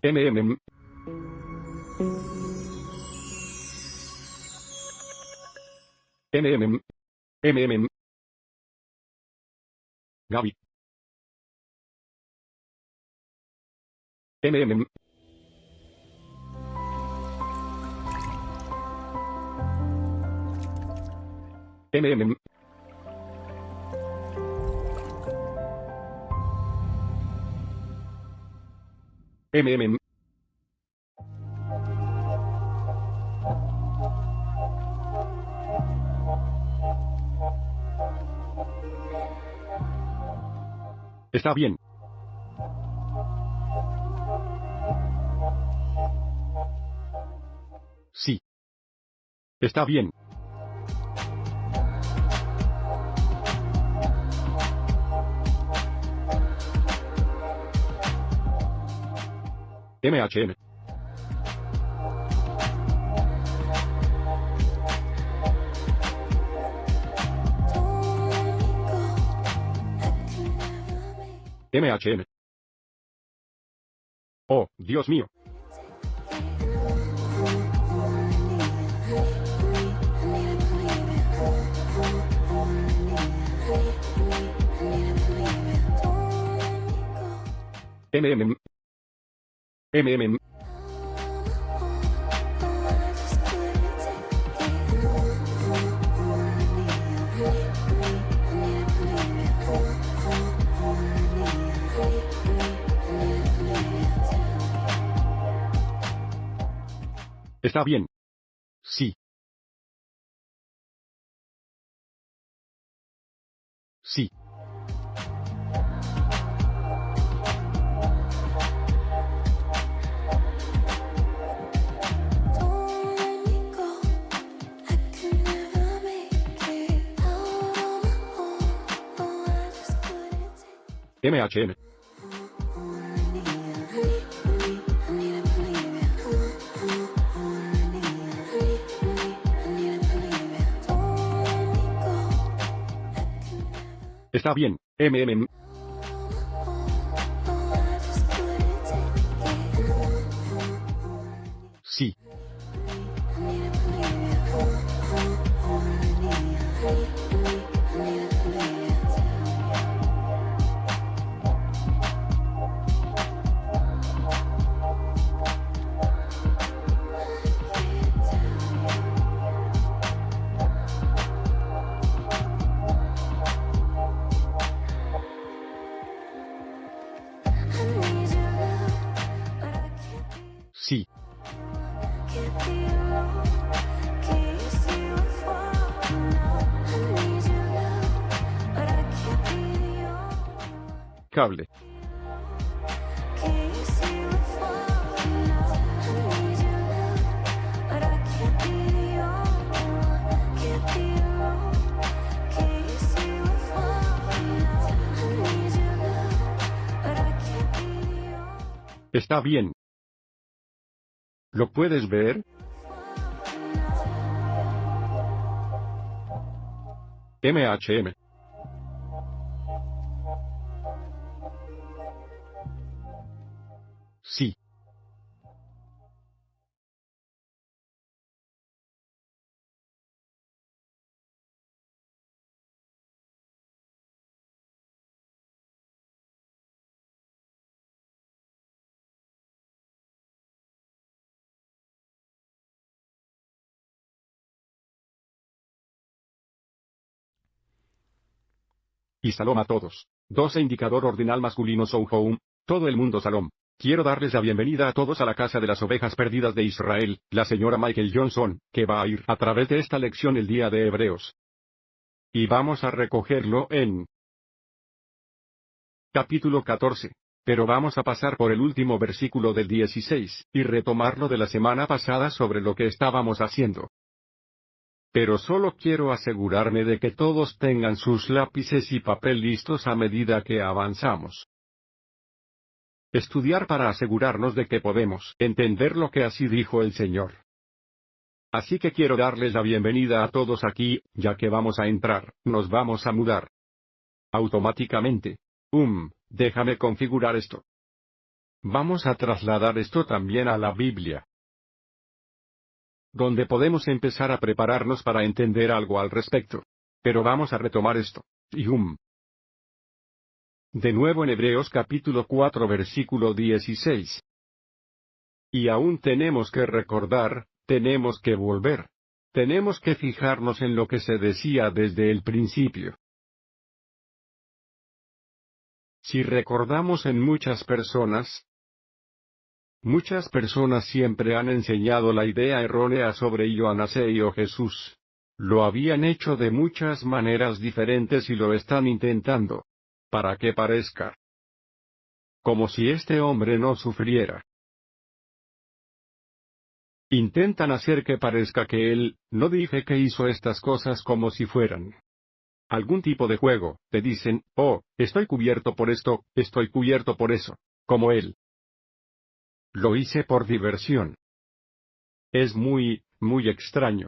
MMM. MMM. MMM. Gaby. MMM. MMM. MMM. Está bien. Sí. Está bien. MHM. MHM. Oh, Dios mío. MMM. MMM. Está bien. Sí. Sí. MHM. Está bien. MMM. Sí. Sí. Cable. Está bien. ¿Lo puedes ver? MHM. Sí. Y salom a todos. 12 indicador ordinal masculino so home. Todo el mundo salom. Quiero darles la bienvenida a todos a la Casa de las Ovejas Perdidas de Israel, la señora Michael Johnson, que va a ir a través de esta lección el día de Hebreos. Y vamos a recogerlo en capítulo 14. Pero vamos a pasar por el último versículo del 16, y retomarlo de la semana pasada sobre lo que estábamos haciendo. Pero solo quiero asegurarme de que todos tengan sus lápices y papel listos a medida que avanzamos. Estudiar para asegurarnos de que podemos entender lo que así dijo el Señor. Así que quiero darles la bienvenida a todos aquí, ya que vamos a entrar, nos vamos a mudar. Automáticamente. Déjame configurar esto. Vamos a trasladar esto también a la Biblia, donde podemos empezar a prepararnos para entender algo al respecto. Pero vamos a retomar esto. De nuevo en Hebreos capítulo 4 versículo 16. Y aún tenemos que recordar, tenemos que volver. Tenemos que fijarnos en lo que se decía desde el principio. Si recordamos en muchas personas siempre han enseñado la idea errónea sobre Johanasei o Jesús. Lo habían hecho de muchas maneras diferentes y lo están intentando. Para que parezca como si este hombre no sufriera. Intentan hacer que parezca que él, no dije que hizo estas cosas como si fueran algún tipo de juego. Te dicen, oh, estoy cubierto por esto, estoy cubierto por eso. Como él. Lo hice por diversión. Es muy extraño.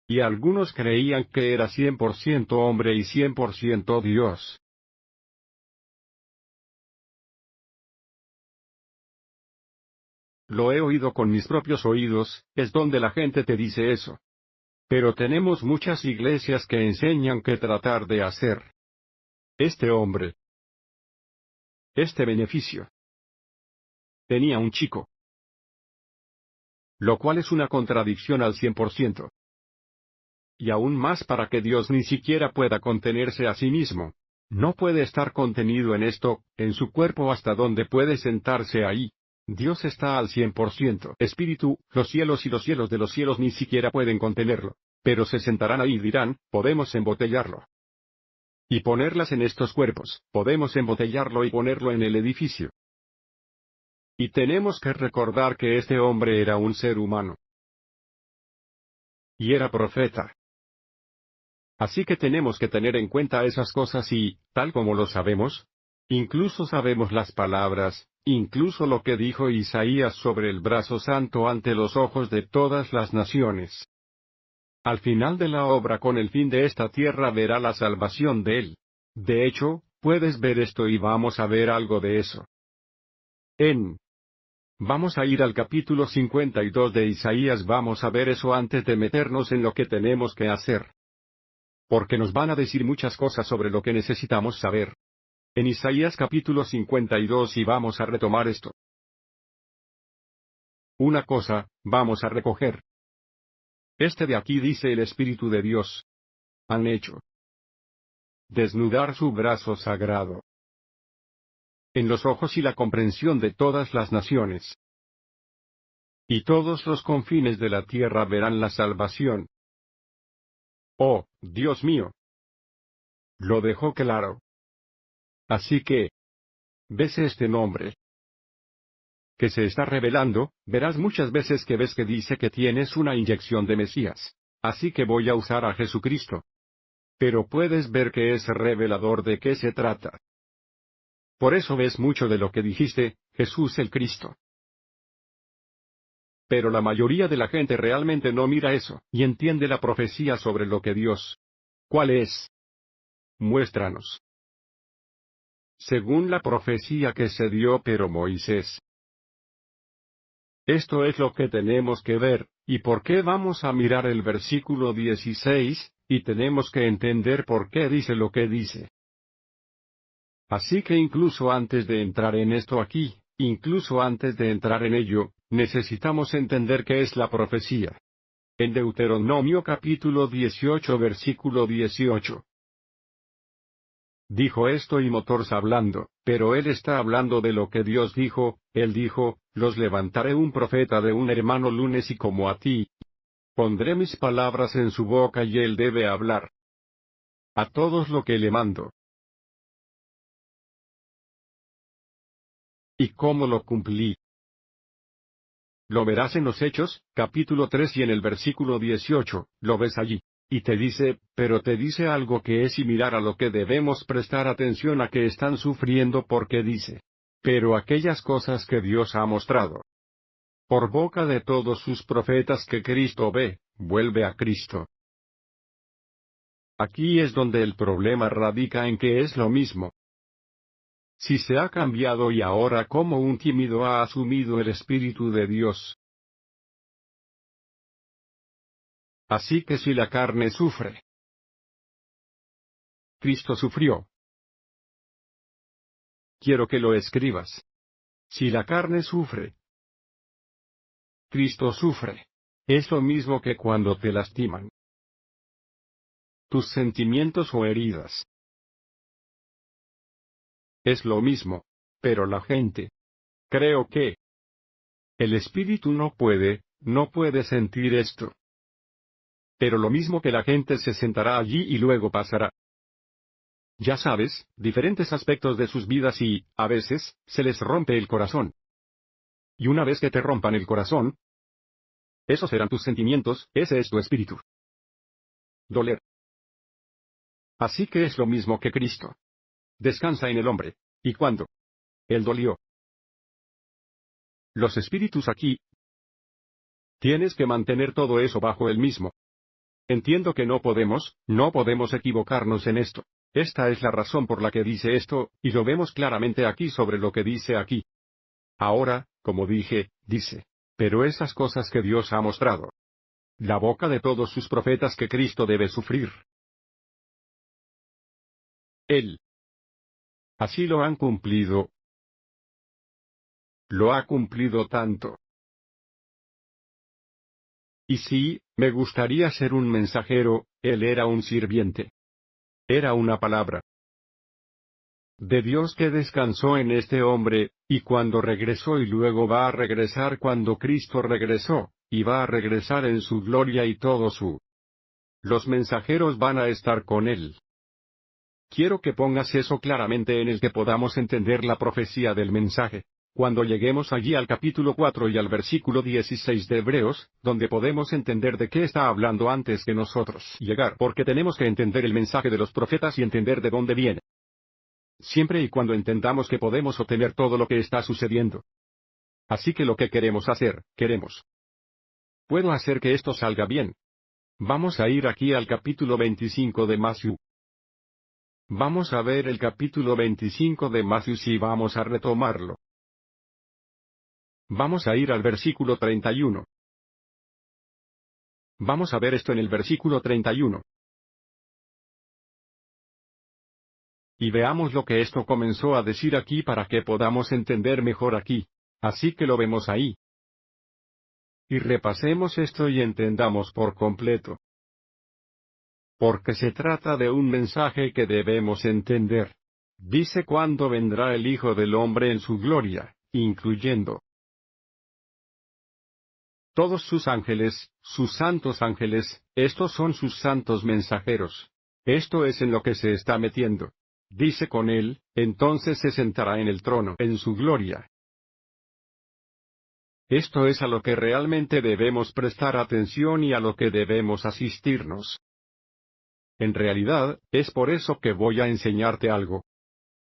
Y algunos creían que era 100% hombre y 100% Dios. Lo he oído con mis propios oídos, es donde la gente te dice eso. Pero tenemos muchas iglesias que enseñan qué tratar de hacer. Este hombre. Este beneficio. Tenía un chico. Lo cual es una contradicción al 100%. Y aún más para que Dios ni siquiera pueda contenerse a sí mismo. No puede estar contenido en esto, en su cuerpo hasta donde puede sentarse ahí. Dios está al 100%. Espíritu, los cielos y los cielos de los cielos ni siquiera pueden contenerlo. Pero se sentarán ahí y dirán, podemos embotellarlo. Y ponerlas en estos cuerpos, podemos embotellarlo y ponerlo en el edificio. Y tenemos que recordar que este hombre era un ser humano. Y era profeta. Así que tenemos que tener en cuenta esas cosas y, tal como lo sabemos, incluso sabemos las palabras, incluso lo que dijo Isaías sobre el brazo santo ante los ojos de todas las naciones. Al final de la obra con el fin de esta tierra verá la salvación de él. De hecho, puedes ver esto y vamos a ver algo de eso. Vamos a ir al capítulo 52 de Isaías, vamos a ver eso antes de meternos en lo que tenemos que hacer. Porque nos van a decir muchas cosas sobre lo que necesitamos saber. En Isaías capítulo 52 y vamos a retomar esto. Una cosa, vamos a recoger. Este de aquí dice el Espíritu de Dios. Han hecho desnudar su brazo sagrado en los ojos y la comprensión de todas las naciones. Y todos los confines de la tierra verán la salvación. Oh, Dios mío. Lo dejó claro. Así que, ¿ves este nombre que se está revelando? Verás muchas veces que ves que dice que tienes una inyección de Mesías. Así que voy a usar a Jesucristo. Pero puedes ver que es revelador de qué se trata. Por eso ves mucho de lo que dijiste, Jesús el Cristo. Pero la mayoría de la gente realmente no mira eso, y entiende la profecía sobre lo que Dios. ¿Cuál es? Muéstranos. Según la profecía que se dio pero Moisés. Esto es lo que tenemos que ver, y por qué vamos a mirar el versículo 16, y tenemos que entender por qué dice lo que dice. Así que incluso antes de entrar en esto aquí, incluso antes de entrar en ello, necesitamos entender qué es la profecía. En Deuteronomio capítulo 18 versículo 18. Dijo esto y Motors hablando, pero él está hablando de lo que Dios dijo, él dijo, los levantaré un profeta de un hermano lunes y como a ti. Pondré mis palabras en su boca y él debe hablar a todos lo que le mando. ¿Y cómo lo cumplí? Lo verás en los Hechos, capítulo 3 y en el versículo 18, lo ves allí. Y te dice, pero te dice algo que es similar a lo que debemos prestar atención a que están sufriendo porque dice. Pero aquellas cosas que Dios ha mostrado por boca de todos sus profetas que Cristo ve, vuelve a Cristo. Aquí es donde el problema radica en que es lo mismo. Si se ha cambiado y ahora como un tímido ha asumido el Espíritu de Dios. Así que si la carne sufre, Cristo sufrió. Quiero que lo escribas. Si la carne sufre, Cristo sufre. Es lo mismo que cuando te lastiman. Tus sentimientos o heridas. Es lo mismo. Pero la gente. Creo que el espíritu no puede sentir esto. Pero lo mismo que la gente se sentará allí y luego pasará. Ya sabes, diferentes aspectos de sus vidas y, a veces, se les rompe el corazón. Y una vez que te rompan el corazón, esos serán tus sentimientos, ese es tu espíritu. Doler. Así que es lo mismo que Cristo. Descansa en el hombre. ¿Y cuándo? Él dolió. Los espíritus aquí. Tienes que mantener todo eso bajo él mismo. Entiendo que no podemos equivocarnos en esto. Esta es la razón por la que dice esto, y lo vemos claramente aquí sobre lo que dice aquí. Ahora, como dije, dice. Pero esas cosas que Dios ha mostrado. La boca de todos sus profetas que Cristo debe sufrir. Él. Así lo han cumplido. Lo ha cumplido tanto. Y sí, me gustaría ser un mensajero, él era un sirviente. Era una palabra de Dios que descansó en este hombre, y cuando regresó y luego va a regresar cuando Cristo regresó, y va a regresar en su gloria y todo su. Los mensajeros van a estar con él. Quiero que pongas eso claramente en el que podamos entender la profecía del mensaje. Cuando lleguemos allí al capítulo 4 y al versículo 16 de Hebreos, donde podemos entender de qué está hablando antes que nosotros llegar, porque tenemos que entender el mensaje de los profetas y entender de dónde viene. Siempre y cuando entendamos que podemos obtener todo lo que está sucediendo. Así que lo que queremos. Puedo hacer que esto salga bien. Vamos a ir aquí al capítulo 25 de Matthew. Vamos a ver el capítulo 25 de Matthew y vamos a retomarlo. Vamos a ir al versículo 31. Vamos a ver esto en el versículo 31. Y veamos lo que esto comenzó a decir aquí para que podamos entender mejor aquí. Así que lo vemos ahí. Y repasemos esto y entendamos por completo. Porque se trata de un mensaje que debemos entender. Dice cuándo vendrá el Hijo del Hombre en su gloria, incluyendo todos sus ángeles, sus santos ángeles, estos son sus santos mensajeros. Esto es en lo que se está metiendo. Dice con él, entonces se sentará en el trono, en su gloria. Esto es a lo que realmente debemos prestar atención y a lo que debemos asistirnos. En realidad, es por eso que voy a enseñarte algo.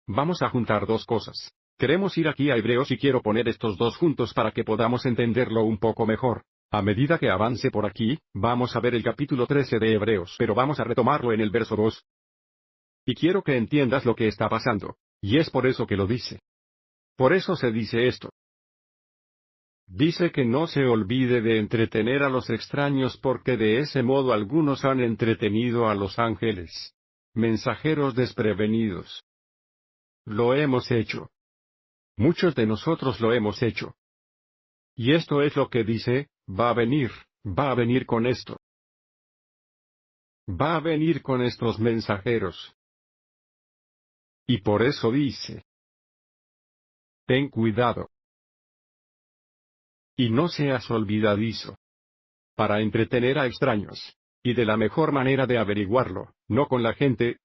Vamos a juntar dos cosas. Queremos ir aquí a Hebreos y quiero poner estos dos juntos para que podamos entenderlo un poco mejor. A medida que avance por aquí, vamos a ver el capítulo 13 de Hebreos, pero vamos a retomarlo en el verso 2. Y quiero que entiendas lo que está pasando. Y es por eso que lo dice. Por eso se dice esto. Dice que no se olvide de entretener a los extraños porque de ese modo algunos han entretenido a los ángeles. Mensajeros desprevenidos. Lo hemos hecho. Muchos de nosotros lo hemos hecho. Y esto es lo que dice, va a venir con esto. Va a venir con estos mensajeros. Y por eso dice, ten cuidado. Y no seas olvidadizo. Para entretener a extraños. Y de la mejor manera de averiguarlo, no con la gente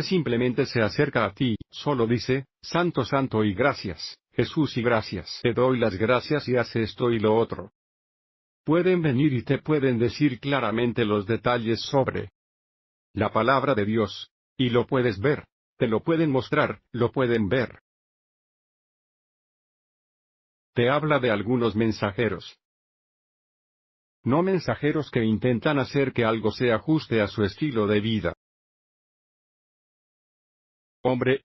simplemente se acerca a ti, solo dice, Santo Santo y gracias, Jesús y gracias. Te doy las gracias y haz esto y lo otro. Pueden venir y te pueden decir claramente los detalles sobre la palabra de Dios. Y lo puedes ver. Te lo pueden mostrar, lo pueden ver. Te habla de algunos mensajeros. No mensajeros que intentan hacer que algo se ajuste a su estilo de vida. Hombre,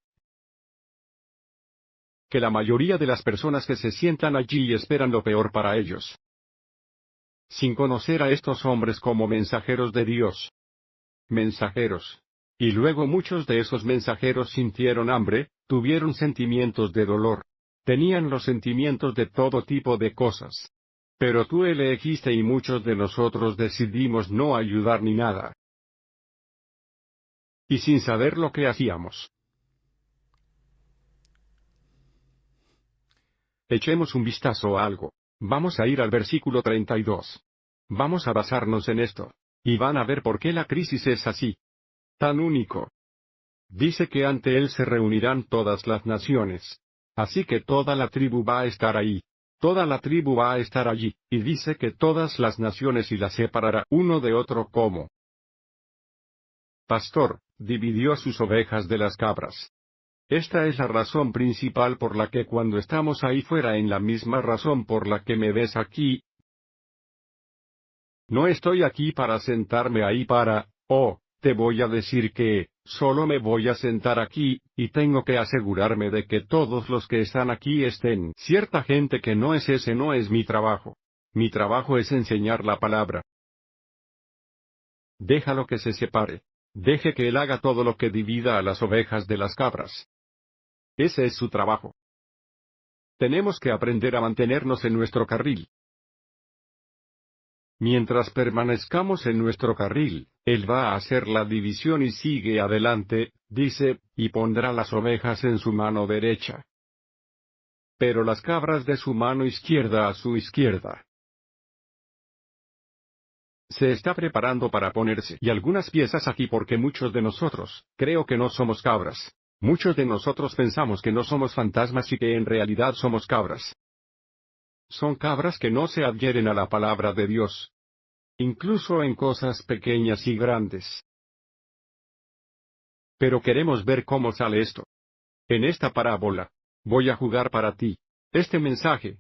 que la mayoría de las personas que se sientan allí esperan lo peor para ellos. Sin conocer a estos hombres como mensajeros de Dios. Mensajeros. Y luego muchos de esos mensajeros sintieron hambre, tuvieron sentimientos de dolor. Tenían los sentimientos de todo tipo de cosas. Pero tú elegiste y muchos de nosotros decidimos no ayudar ni nada. Y sin saber lo que hacíamos. Echemos un vistazo a algo. Vamos a ir al versículo 32. Vamos a basarnos en esto. Y van a ver por qué la crisis es así. Tan único. Dice que ante él se reunirán todas las naciones. Así que toda la tribu va a estar ahí. Toda la tribu va a estar allí, y dice que todas las naciones y las separará uno de otro como pastor, dividió sus ovejas de las cabras. Esta es la razón principal por la que cuando estamos ahí fuera en la misma razón por la que me ves aquí. No estoy aquí para sentarme ahí te voy a decir que, solo me voy a sentar aquí, y tengo que asegurarme de que todos los que están aquí estén. Cierta gente que no es ese no es mi trabajo. Mi trabajo es enseñar la palabra. Déjalo que se separe. Deje que él haga todo lo que divida a las ovejas de las cabras. Ese es su trabajo. Tenemos que aprender a mantenernos en nuestro carril. Mientras permanezcamos en nuestro carril, Él va a hacer la división y sigue adelante, dice, y pondrá las ovejas en su mano derecha. Pero las cabras de su mano izquierda a su izquierda. Se está preparando para ponerse y algunas piezas aquí porque muchos de nosotros, creo que no somos cabras. Muchos de nosotros pensamos que no somos fantasmas y que en realidad somos cabras. Son cabras que no se adhieren a la palabra de Dios. Incluso en cosas pequeñas y grandes. Pero queremos ver cómo sale esto. En esta parábola, voy a jugar para ti. Este mensaje,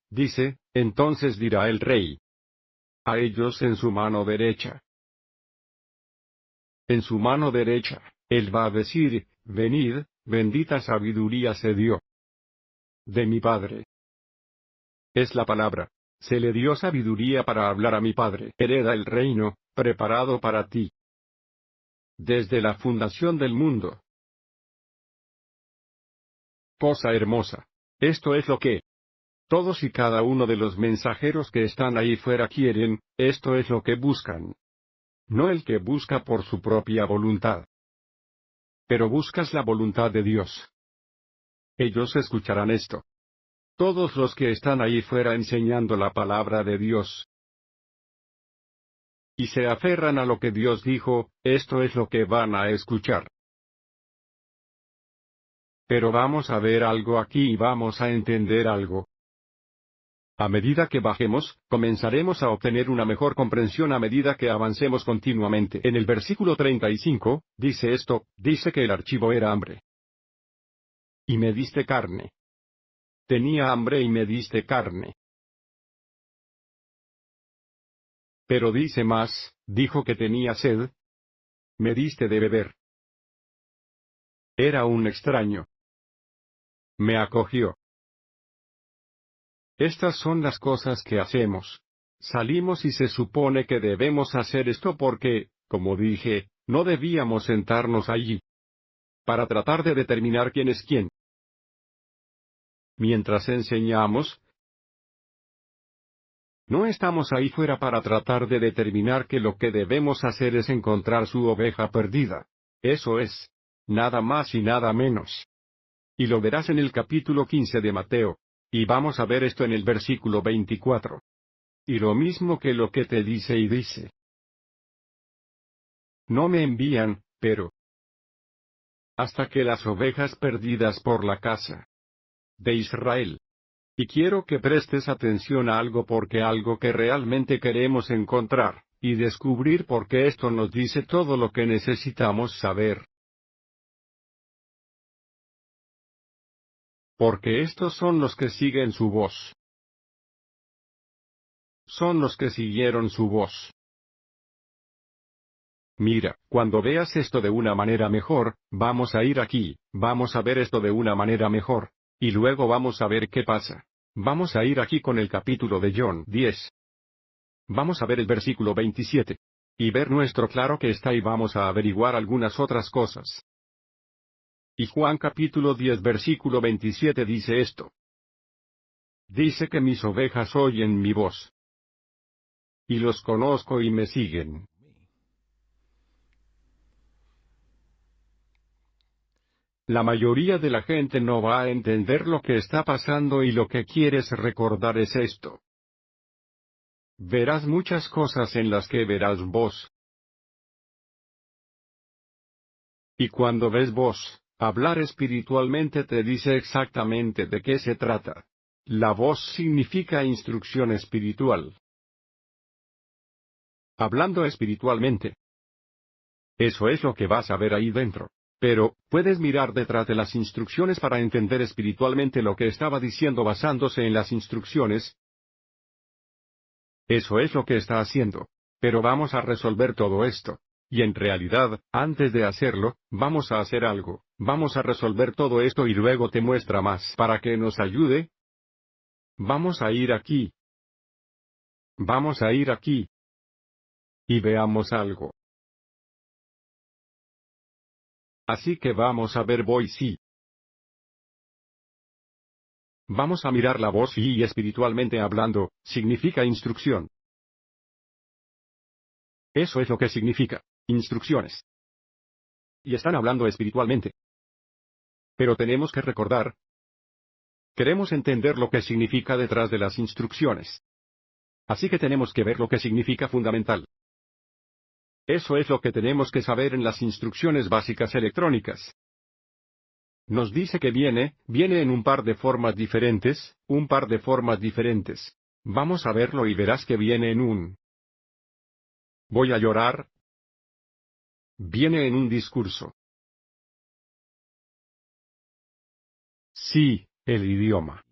dice, entonces dirá el rey. A ellos en su mano derecha. En su mano derecha, él va a decir, venid, bendita sabiduría se dio. De mi Padre. Es la palabra. Se le dio sabiduría para hablar a mi Padre. Hereda el reino, preparado para ti. Desde la fundación del mundo. Cosa hermosa. Esto es lo que todos y cada uno de los mensajeros que están ahí fuera quieren, esto es lo que buscan. No el que busca por su propia voluntad. Pero buscas la voluntad de Dios. Ellos escucharán esto. Todos los que están ahí fuera enseñando la palabra de Dios. Y se aferran a lo que Dios dijo, esto es lo que van a escuchar. Pero vamos a ver algo aquí y vamos a entender algo. A medida que bajemos, comenzaremos a obtener una mejor comprensión a medida que avancemos continuamente. En el versículo 35, dice esto, dice que el archivo era hambre. Y me diste carne. Tenía hambre y me diste carne. Pero dice más, dijo que tenía sed. Me diste de beber. Era un extraño. Me acogió. Estas son las cosas que hacemos. Salimos y se supone que debemos hacer esto porque, como dije, no debíamos sentarnos allí. Para tratar de determinar quién es quién. Mientras enseñamos, no estamos ahí fuera para tratar de determinar que lo que debemos hacer es encontrar su oveja perdida. Eso es. Nada más y nada menos. Y lo verás en el capítulo 15 de Mateo. Y vamos a ver esto en el versículo 24. Y lo mismo que lo que te dice y dice. No me envían, pero hasta que las ovejas perdidas por la casa de Israel. Y quiero que prestes atención a algo porque algo que realmente queremos encontrar, y descubrir porque esto nos dice todo lo que necesitamos saber. Porque estos son los que siguen su voz. Son los que siguieron su voz. Mira, cuando veas esto de una manera mejor, vamos a ir aquí, vamos a ver esto de una manera mejor. Y luego vamos a ver qué pasa. Vamos a ir aquí con el capítulo de John 10. Vamos a ver el versículo 27. Y ver nuestro claro que está y vamos a averiguar algunas otras cosas. Y Juan capítulo 10 versículo 27 dice esto. Dice que mis ovejas oyen mi voz. Y los conozco y me siguen. La mayoría de la gente no va a entender lo que está pasando y lo que quieres recordar es esto. Verás muchas cosas en las que verás voz. Y cuando ves voz, hablar espiritualmente te dice exactamente de qué se trata. La voz significa instrucción espiritual. Hablando espiritualmente. Eso es lo que vas a ver ahí dentro. Pero, puedes mirar detrás de las instrucciones para entender espiritualmente lo que estaba diciendo basándose en las instrucciones. Eso es lo que está haciendo. Pero vamos a resolver todo esto. Y en realidad, antes de hacerlo, vamos a hacer algo. Vamos a resolver todo esto y luego te muestra más para que nos ayude. Vamos a ir aquí. Vamos a ir aquí. Y veamos algo. Así que vamos a ver voz y. Vamos a mirar la voz y espiritualmente hablando, significa instrucción. Eso es lo que significa, instrucciones. Y están hablando espiritualmente. Pero tenemos que recordar. Queremos entender lo que significa detrás de las instrucciones. Así que tenemos que ver lo que significa fundamental. Eso es lo que tenemos que saber en las instrucciones básicas electrónicas. Nos dice que viene en un par de formas diferentes, un par de formas diferentes. Vamos a verlo y verás que viene en un. Voy a llorar. Viene en un discurso. Sí, el idioma.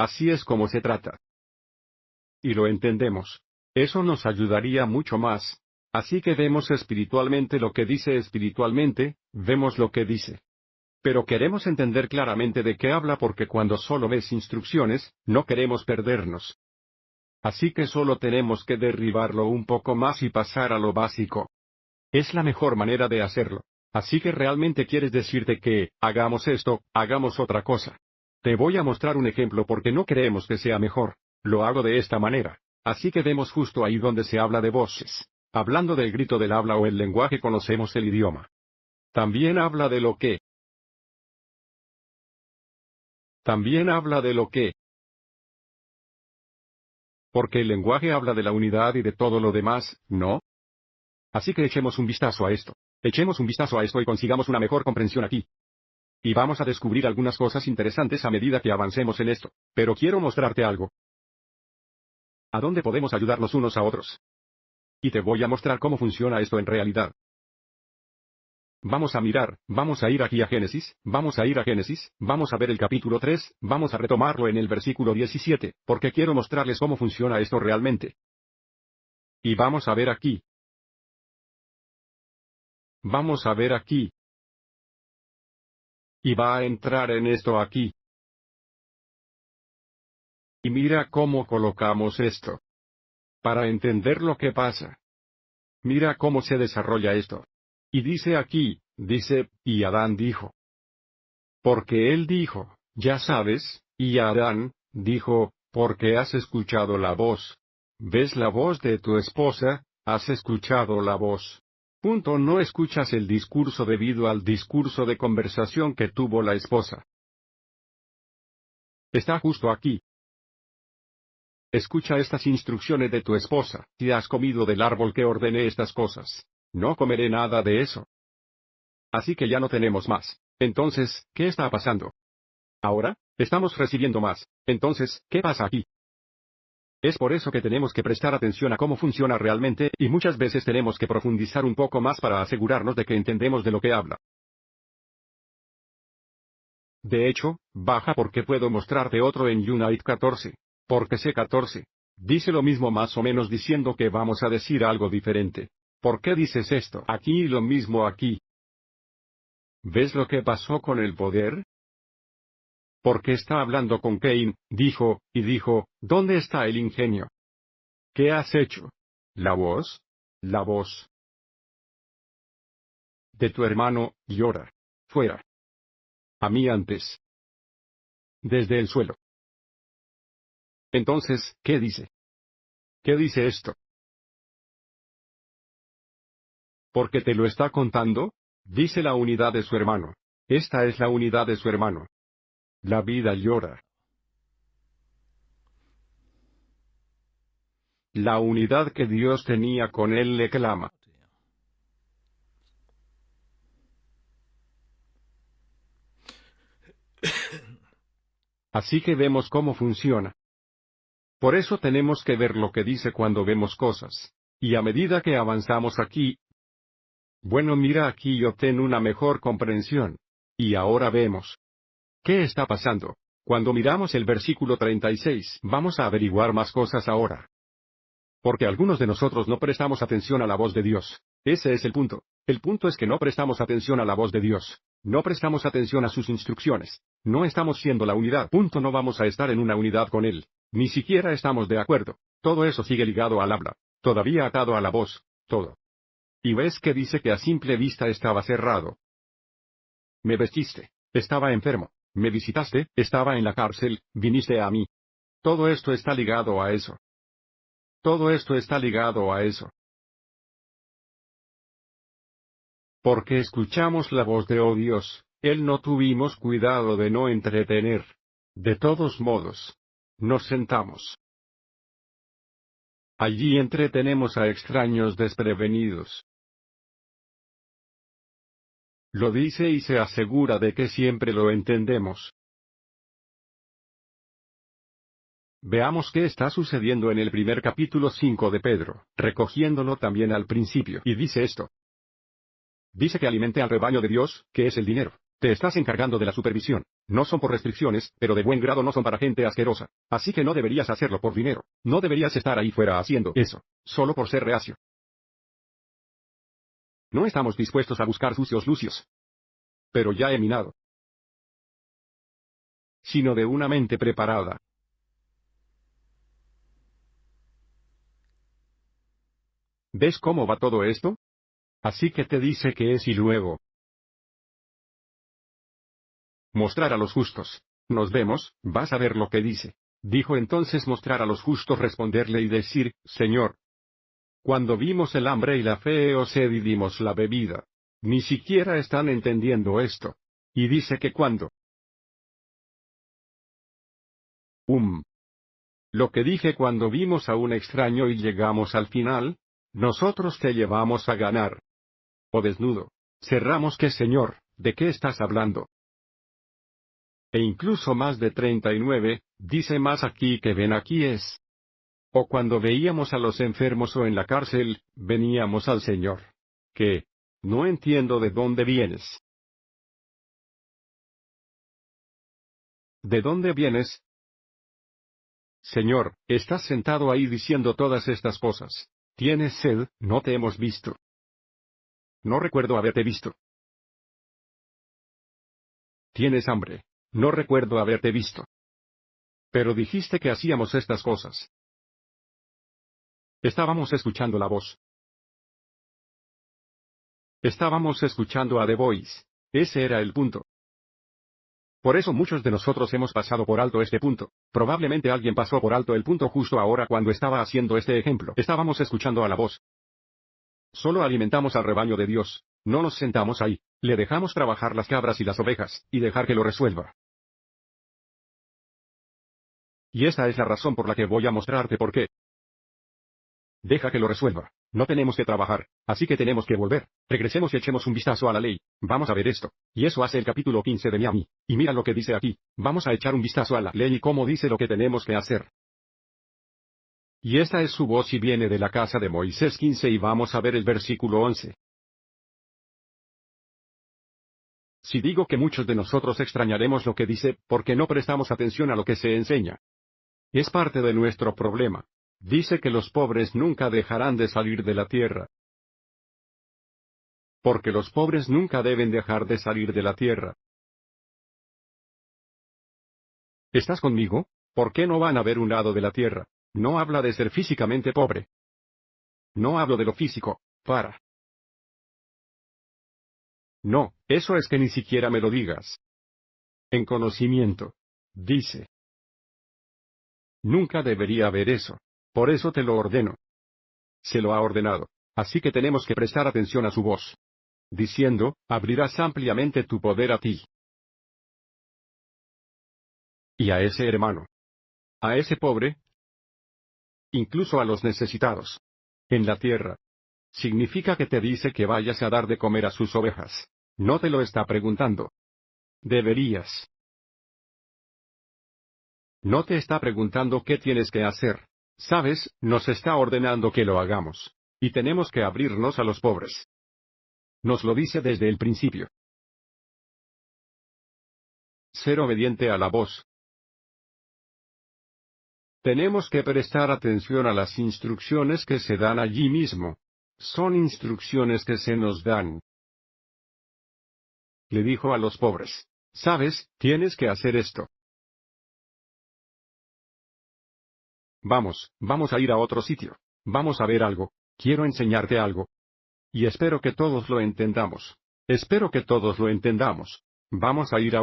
Así es como se trata. Y lo entendemos. Eso nos ayudaría mucho más. Así que vemos espiritualmente lo que dice espiritualmente, vemos lo que dice. Pero queremos entender claramente de qué habla porque cuando solo ves instrucciones, no queremos perdernos. Así que solo tenemos que derribarlo un poco más y pasar a lo básico. Es la mejor manera de hacerlo. Así que realmente quieres decirte que, hagamos esto, hagamos otra cosa. Te voy a mostrar un ejemplo porque no creemos que sea mejor. Lo hago de esta manera. Así que vemos justo ahí donde se habla de voces. Hablando del grito del habla o el lenguaje conocemos el idioma. También habla de lo que. También habla de lo que. Porque el lenguaje habla de la unidad y de todo lo demás, ¿no? Así que echemos un vistazo a esto. Echemos un vistazo a esto y consigamos una mejor comprensión aquí. Y vamos a descubrir algunas cosas interesantes a medida que avancemos en esto. Pero quiero mostrarte algo. ¿A dónde podemos ayudarnos unos a otros? Y te voy a mostrar cómo funciona esto en realidad. Vamos a mirar, vamos a ir aquí a Génesis, vamos a ir a Génesis, vamos a ver el capítulo 3, vamos a retomarlo en el versículo 17, porque quiero mostrarles cómo funciona esto realmente. Y vamos a ver aquí. Vamos a ver aquí. Y va a entrar en esto aquí. Y mira cómo colocamos esto. Para entender lo que pasa. Mira cómo se desarrolla esto. Y dice aquí, dice, y Adán dijo. Porque él dijo, ya sabes, y Adán, dijo, porque has escuchado la voz. ¿Ves la voz de tu esposa? Has escuchado la voz. Punto. No escuchas el discurso debido al discurso de conversación que tuvo la esposa. Está justo aquí. Escucha estas instrucciones de tu esposa. Si has comido del árbol que ordené estas cosas. No comeré nada de eso. Así que ya no tenemos más. Entonces, ¿qué está pasando? Ahora, estamos recibiendo más. Entonces, ¿qué pasa aquí? Es por eso que tenemos que prestar atención a cómo funciona realmente, y muchas veces tenemos que profundizar un poco más para asegurarnos de que entendemos de lo que habla. De hecho, baja porque puedo mostrarte otro en Unite 14. Porque C14. Dice lo mismo más o menos diciendo que vamos a decir algo diferente. ¿Por qué dices esto aquí y lo mismo aquí? ¿Ves lo que pasó con el poder? Porque está hablando con Cain, dijo, ¿dónde está el ingenio? ¿Qué has hecho? ¿La voz? La voz de tu hermano, llora. Fuera. A mí antes. Desde el suelo. Entonces, ¿qué dice? ¿Qué dice esto? ¿Porque te lo está contando? Dice la unidad de su hermano. Esta es la unidad de su hermano. La vida llora. La unidad que Dios tenía con él le clama. Así que vemos cómo funciona. Por eso tenemos que ver lo que dice cuando vemos cosas. Y a medida que avanzamos aquí, bueno, mira aquí y obtén una mejor comprensión. Y ahora vemos. ¿Qué está pasando? Cuando miramos el versículo 36, vamos a averiguar más cosas ahora. Porque algunos de nosotros no prestamos atención a la voz de Dios. Ese es el punto. El punto es que no prestamos atención a la voz de Dios. No prestamos atención a sus instrucciones. No estamos siendo la unidad. Punto, no vamos a estar en una unidad con Él. Ni siquiera estamos de acuerdo. Todo eso sigue ligado al habla. Todavía atado a la voz. Todo. Y ves que dice que a simple vista estaba cerrado. Me vestiste. Estaba enfermo. Me visitaste. Estaba en la cárcel. Viniste a mí. Todo esto está ligado a eso. Todo esto está ligado a eso. Porque escuchamos la voz de, oh Dios, Él no tuvimos cuidado de no entretener. De todos modos, nos sentamos. Allí entretenemos a extraños desprevenidos. Lo dice y se asegura de que siempre lo entendemos. Veamos qué está sucediendo en el primer capítulo 5 de Pedro, recogiéndolo también al principio. Y dice esto. Dice que alimente al rebaño de Dios, que es el dinero. Te estás encargando de la supervisión. No son por restricciones, pero de buen grado no son para gente asquerosa. Así que no deberías hacerlo por dinero. No deberías estar ahí fuera haciendo eso, solo por ser reacio. No estamos dispuestos a buscar sucios lucios. Pero ya he minado. Sino de una mente preparada. ¿Ves cómo va todo esto? Así que te dice que es y luego. Mostrar a los justos. Nos vemos, vas a ver lo que dice. Dijo entonces mostrar a los justos, responderle y decir, Señor. Cuando vimos el hambre y la fe o sed y dimos la bebida. Ni siquiera están entendiendo esto. Y dice que cuando. Lo que dije cuando vimos a un extraño y llegamos al final, nosotros te llevamos a ganar. O desnudo. Cerramos que Señor, ¿de qué estás hablando? E incluso más de 39, dice más aquí que ven aquí es. O cuando veíamos a los enfermos o en la cárcel, veníamos al Señor. Que, no entiendo de dónde vienes. ¿De dónde vienes? Señor, estás sentado ahí diciendo todas estas cosas. ¿Tienes sed? No te hemos visto. No recuerdo haberte visto. ¿Tienes hambre? No recuerdo haberte visto. Pero dijiste que hacíamos estas cosas. Estábamos escuchando la voz. Estábamos escuchando a The Voice. Ese era el punto. Por eso muchos de nosotros hemos pasado por alto este punto. Probablemente alguien pasó por alto el punto justo ahora cuando estaba haciendo este ejemplo. Estábamos escuchando a la voz. Solo alimentamos al rebaño de Dios. No nos sentamos ahí. Le dejamos trabajar las cabras y las ovejas, y dejar que lo resuelva. Y esta es la razón por la que voy a mostrarte por qué. Deja que lo resuelva. No tenemos que trabajar, así que tenemos que volver. Regresemos y echemos un vistazo a la ley. Vamos a ver esto. Y eso hace el capítulo 15 de Miami. Y mira lo que dice aquí. Vamos a echar un vistazo a la ley y cómo dice lo que tenemos que hacer. Y esta es su voz y viene de la casa de Moisés 15 y vamos a ver el versículo 11. Si digo que muchos de nosotros extrañaremos lo que dice, porque no prestamos atención a lo que se enseña. Es parte de nuestro problema. Dice que los pobres nunca dejarán de salir de la tierra. porque los pobres nunca deben dejar de salir de la tierra. ¿Estás conmigo? ¿Por qué no van a ver un lado de la tierra? No habla de ser físicamente pobre. No hablo de lo físico, para. No, eso es que ni siquiera me lo digas. En conocimiento. Dice. Nunca debería haber eso. Por eso te lo ordeno. Se lo ha ordenado. Así que tenemos que prestar atención a su voz. Diciendo, abrirás ampliamente tu poder a ti. Y a ese hermano. A ese pobre. Incluso a los necesitados. En la tierra. Significa que te dice que vayas a dar de comer a sus ovejas. No te lo está preguntando. Deberías. No te está preguntando qué tienes que hacer. Sabes, nos está ordenando que lo hagamos. Y tenemos que abrirnos a los pobres. Nos lo dice desde el principio. Ser obediente a la voz. Tenemos que prestar atención a las instrucciones que se dan allí mismo. Son instrucciones que se nos dan. Le dijo a los pobres. Sabes, tienes que hacer esto. Vamos a ir a otro sitio. Vamos a ver algo. Quiero enseñarte algo. Y espero que todos lo entendamos. Espero que todos lo entendamos. Vamos a ir a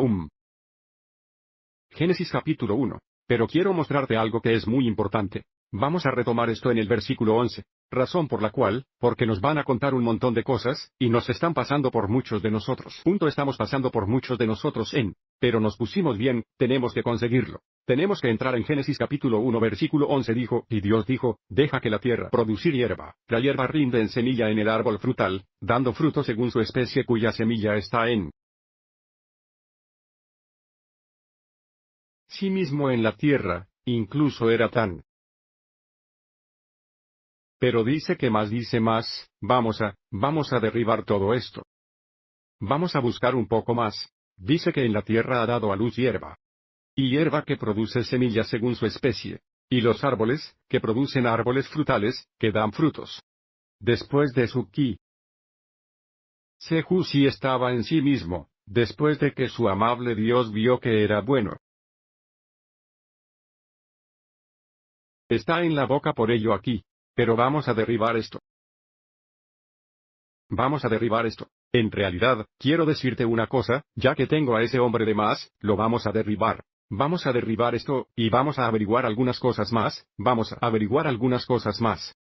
Génesis capítulo 1. Pero quiero mostrarte algo que es muy importante. Vamos a retomar esto en el versículo 11. Razón por la cual, porque nos van a contar un montón de cosas, y nos están pasando por muchos de nosotros. Estamos pasando por muchos de nosotros pero nos pusimos bien, tenemos que conseguirlo. Tenemos que entrar en Génesis capítulo 1 versículo 11 dijo, y Dios dijo, deja que la tierra producir hierba. La hierba rinde en semilla en el árbol frutal, dando fruto según su especie cuya semilla está en sí mismo en la tierra, incluso era tan. Pero dice más, vamos a derribar todo esto. Vamos a buscar un poco más. Dice que en la tierra ha dado a luz hierba. Y hierba que produce semillas según su especie. Y los árboles, que producen árboles frutales, que dan frutos. Después de su ki. Sehu sí estaba en sí mismo, después de que su amable Dios vio que era bueno. Está en la boca por ello aquí. Pero vamos a derribar esto. Vamos a derribar esto. En realidad, quiero decirte una cosa, ya que tengo a ese hombre de más, lo vamos a derribar. Vamos a derribar esto, y vamos a averiguar algunas cosas más, vamos a averiguar algunas cosas más.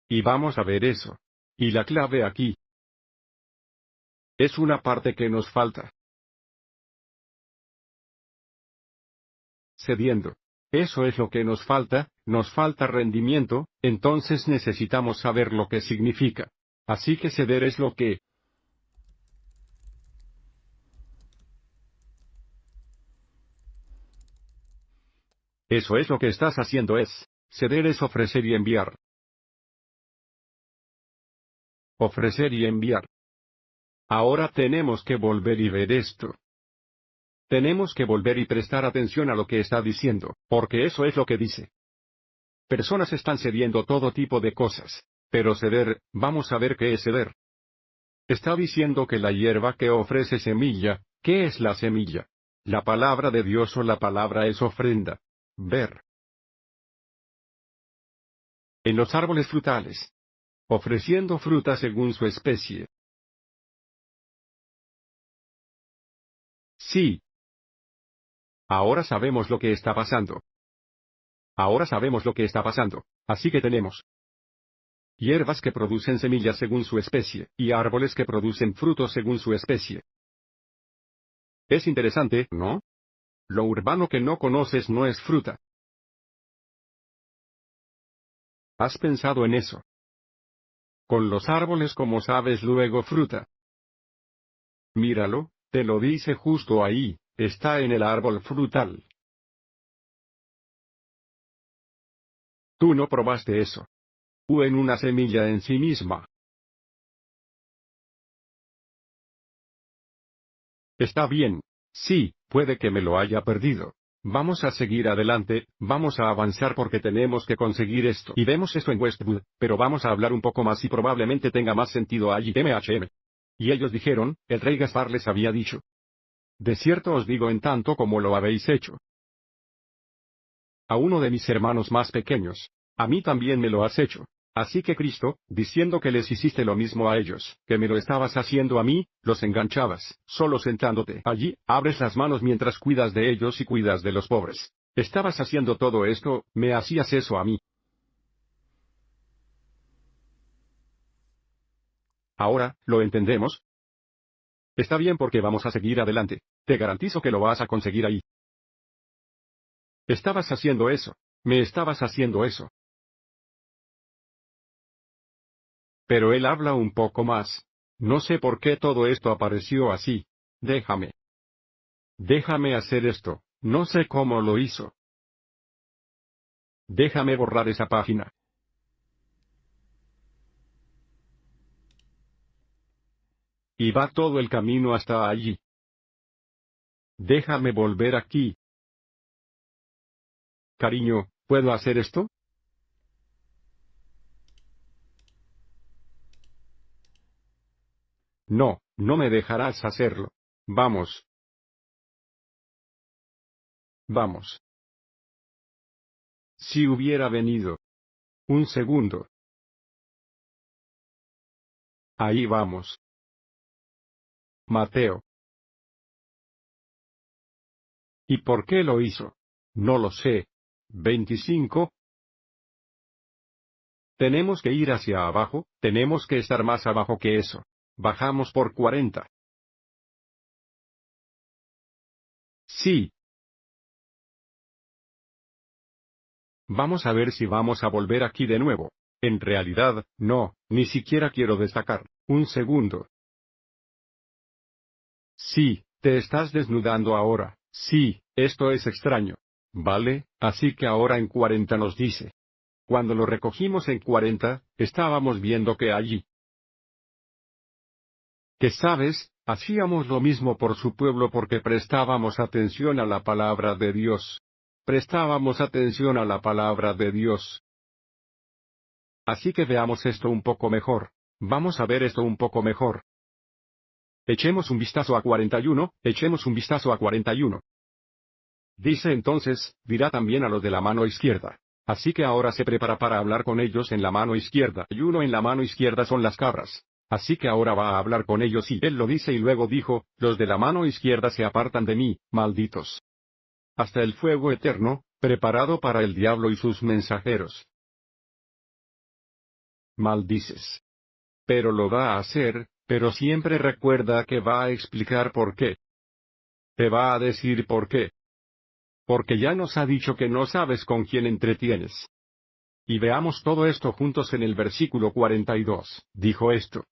Y vamos a ver eso. Y la clave aquí. Es una parte que nos falta. Cediendo. Eso es lo que nos falta rendimiento, entonces necesitamos saber lo que significa. Así que ceder es lo que. Eso es lo que estás haciendo ceder es ofrecer y enviar. Ofrecer y enviar. Ahora tenemos que volver y ver esto. Tenemos que volver y prestar atención a lo que está diciendo, porque eso es lo que dice. Personas están cediendo todo tipo de cosas. Pero ceder, vamos a ver qué es ceder. Está diciendo que la hierba que ofrece semilla, ¿qué es la semilla? La palabra de Dios o la palabra es ofrenda. Ver. En los árboles frutales. Ofreciendo fruta según su especie. Sí. Ahora sabemos lo que está pasando. Ahora sabemos lo que está pasando. Así que tenemos hierbas que producen semillas según su especie, y árboles que producen frutos según su especie. Es interesante, ¿no? Lo urbano que no conoces no es fruta. ¿Has pensado en eso? Con los árboles como sabes luego fruta. Míralo, te lo dice justo ahí, está en el árbol frutal. Tú no probaste eso. En una semilla en sí misma. Está bien. Sí, puede que me lo haya perdido. Vamos a seguir adelante, vamos a avanzar porque tenemos que conseguir esto. Y vemos esto en Westwood, pero vamos a hablar un poco más y probablemente tenga más sentido allí. MHM. Y ellos dijeron, el rey Gaspar les había dicho. De cierto os digo en tanto como lo habéis hecho a uno de mis hermanos más pequeños, a mí también me lo has hecho. Así que Cristo, diciendo que les hiciste lo mismo a ellos, que me lo estabas haciendo a mí, los enganchabas, solo sentándote allí, abres las manos mientras cuidas de ellos y cuidas de los pobres. Estabas haciendo todo esto, me hacías eso a mí. Ahora, ¿lo entendemos? Está bien porque vamos a seguir adelante. Te garantizo que lo vas a conseguir ahí. Estabas haciendo eso. Me estabas haciendo eso. Pero él habla un poco más. No sé por qué todo esto apareció así. Déjame. Déjame hacer esto. No sé cómo lo hizo. Déjame borrar esa página. Y va todo el camino hasta allí. Déjame volver aquí. Cariño, ¿puedo hacer esto? No, no me dejarás hacerlo. Vamos. Vamos. Si hubiera venido. Un segundo. Ahí vamos. Mateo. ¿Y por qué lo hizo? No lo sé. 25. Tenemos que ir hacia abajo, tenemos que estar más abajo que eso. Bajamos por 40. Sí. Vamos a ver si vamos a volver aquí de nuevo. En realidad, no, ni siquiera quiero destacar. Un segundo. Sí, te estás desnudando ahora. Sí, esto es extraño. Vale, así que ahora en 40 nos dice. Cuando lo recogimos en 40, estábamos viendo que allí. Que sabes, hacíamos lo mismo por su pueblo porque prestábamos atención a la palabra de Dios. Prestábamos atención a la palabra de Dios. Así que veamos esto un poco mejor. Vamos a ver esto un poco mejor. Echemos un vistazo a 41, echemos un vistazo a 41. Dice entonces, dirá también a los de la mano izquierda. Así que ahora se prepara para hablar con ellos en la mano izquierda, y uno en la mano izquierda son las cabras. Así que ahora va a hablar con ellos y él lo dice y luego dijo, los de la mano izquierda se apartan de mí, malditos. Hasta el fuego eterno, preparado para el diablo y sus mensajeros. Maldices. Pero lo va a hacer, pero siempre recuerda que va a explicar por qué. Te va a decir por qué. Porque ya nos ha dicho que no sabes con quién entretienes. Y veamos todo esto juntos en el versículo 42. Dijo esto.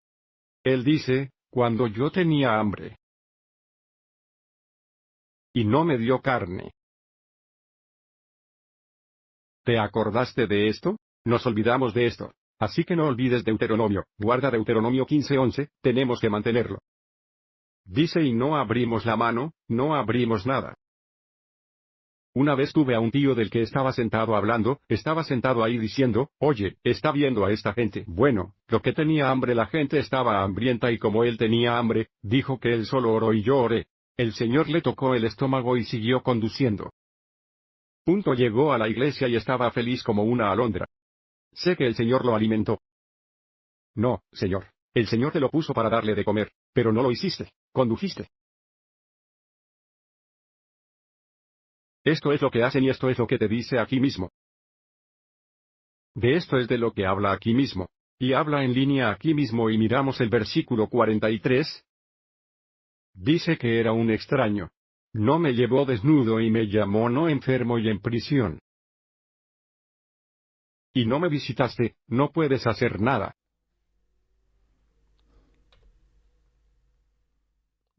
Él dice, cuando yo tenía hambre. Y no me dio carne. ¿Te acordaste de esto? Nos olvidamos de esto. Así que no olvides Deuteronomio, guarda Deuteronomio 15:11, tenemos que mantenerlo. Dice y no abrimos la mano, no abrimos nada. Una vez tuve a un tío del que estaba sentado hablando, estaba sentado ahí diciendo, oye, está viendo a esta gente. Bueno, lo que tenía hambre la gente estaba hambrienta y como él tenía hambre, dijo que él solo oró y yo oré. El Señor le tocó el estómago y siguió conduciendo. Llegó a la iglesia y estaba feliz como una alondra. Sé que el Señor lo alimentó. No, Señor. El Señor te lo puso para darle de comer, pero no lo hiciste. Condujiste. Esto es lo que hacen y esto es lo que te dice aquí mismo. De esto es de lo que habla aquí mismo. Y habla en línea aquí mismo y miramos el versículo 43. Dice que era un extraño. No me llevó desnudo y me llamó no enfermo y en prisión. Y no me visitaste, no puedes hacer nada.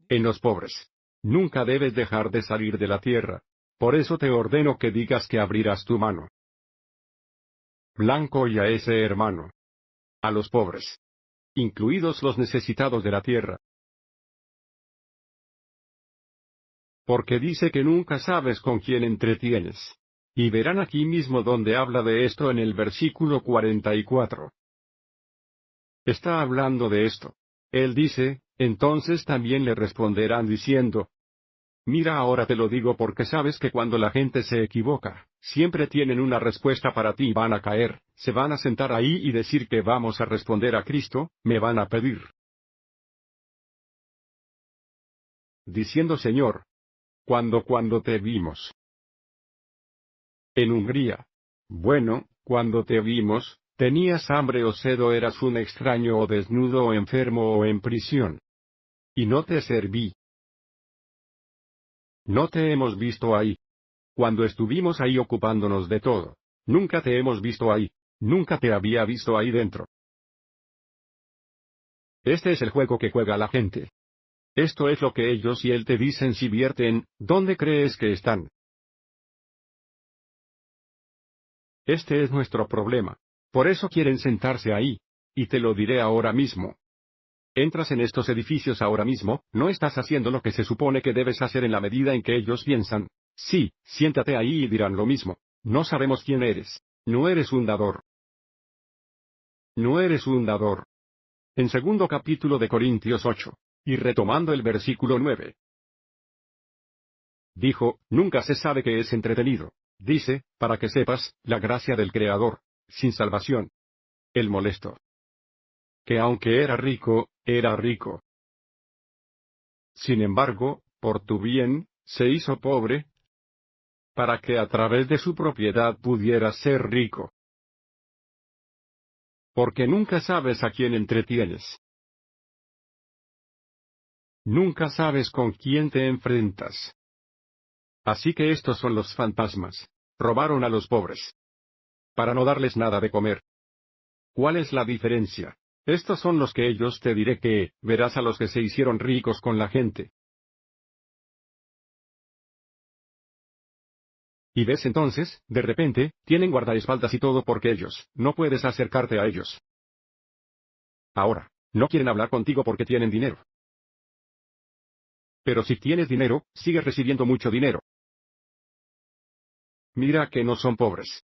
En los pobres. Nunca debes dejar de salir de la tierra. Por eso te ordeno que digas que abrirás tu mano. Blanco y a ese hermano. A los pobres. Incluidos los necesitados de la tierra. Porque dice que nunca sabes con quién entretienes. Y verán aquí mismo donde habla de esto en el versículo 44. Está hablando de esto. Él dice, Entonces también le responderán diciendo: Mira, ahora te lo digo porque sabes que cuando la gente se equivoca, siempre tienen una respuesta para ti y van a caer, se van a sentar ahí y decir que vamos a responder a Cristo, me van a pedir. Diciendo: Señor, cuando te vimos en Hungría. Bueno, cuando te vimos, tenías hambre o sed o eras un extraño o desnudo o enfermo o en prisión. Y no te serví. No te hemos visto ahí. Cuando estuvimos ahí ocupándonos de todo. Nunca te hemos visto ahí. Nunca te había visto ahí dentro. Este es el juego que juega la gente. Esto es lo que ellos y él te dicen si vierten, ¿dónde crees que están? Este es nuestro problema. Por eso quieren sentarse ahí. Y te lo diré ahora mismo. Entras en estos edificios ahora mismo, no estás haciendo lo que se supone que debes hacer en la medida en que ellos piensan. Sí, siéntate ahí y dirán lo mismo. No sabemos quién eres. No eres un dador. No eres un dador. En segundo capítulo de Corintios 8. Y retomando el versículo 9. Dijo: nunca se sabe que es entretenido. Dice, para que sepas, la gracia del Creador. Sin salvación. El molesto. Que aunque era rico, era rico. Sin embargo, por tu bien, se hizo pobre, para que a través de su propiedad pudiera ser rico. Porque nunca sabes a quién entretienes. Nunca sabes con quién te enfrentas. Así que estos son los fantasmas. Robaron a los pobres. Para no darles nada de comer. ¿Cuál es la diferencia? Estos son los que ellos te diré que, verás a los que se hicieron ricos con la gente. Y ves entonces, de repente, tienen guardaespaldas y todo porque ellos, no puedes acercarte a ellos. Ahora, no quieren hablar contigo porque tienen dinero. Pero si tienes dinero, sigues recibiendo mucho dinero. Mira que no son pobres.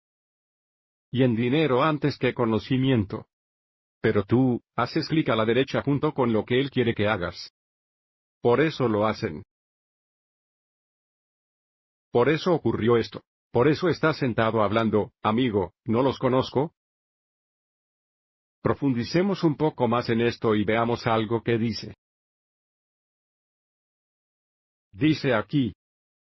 Y en dinero antes que conocimiento. Pero tú, haces clic a la derecha junto con lo que él quiere que hagas. Por eso lo hacen. Por eso ocurrió esto. Por eso estás sentado hablando, amigo, ¿no los conozco? Profundicemos un poco más en esto y veamos algo que dice. Dice aquí.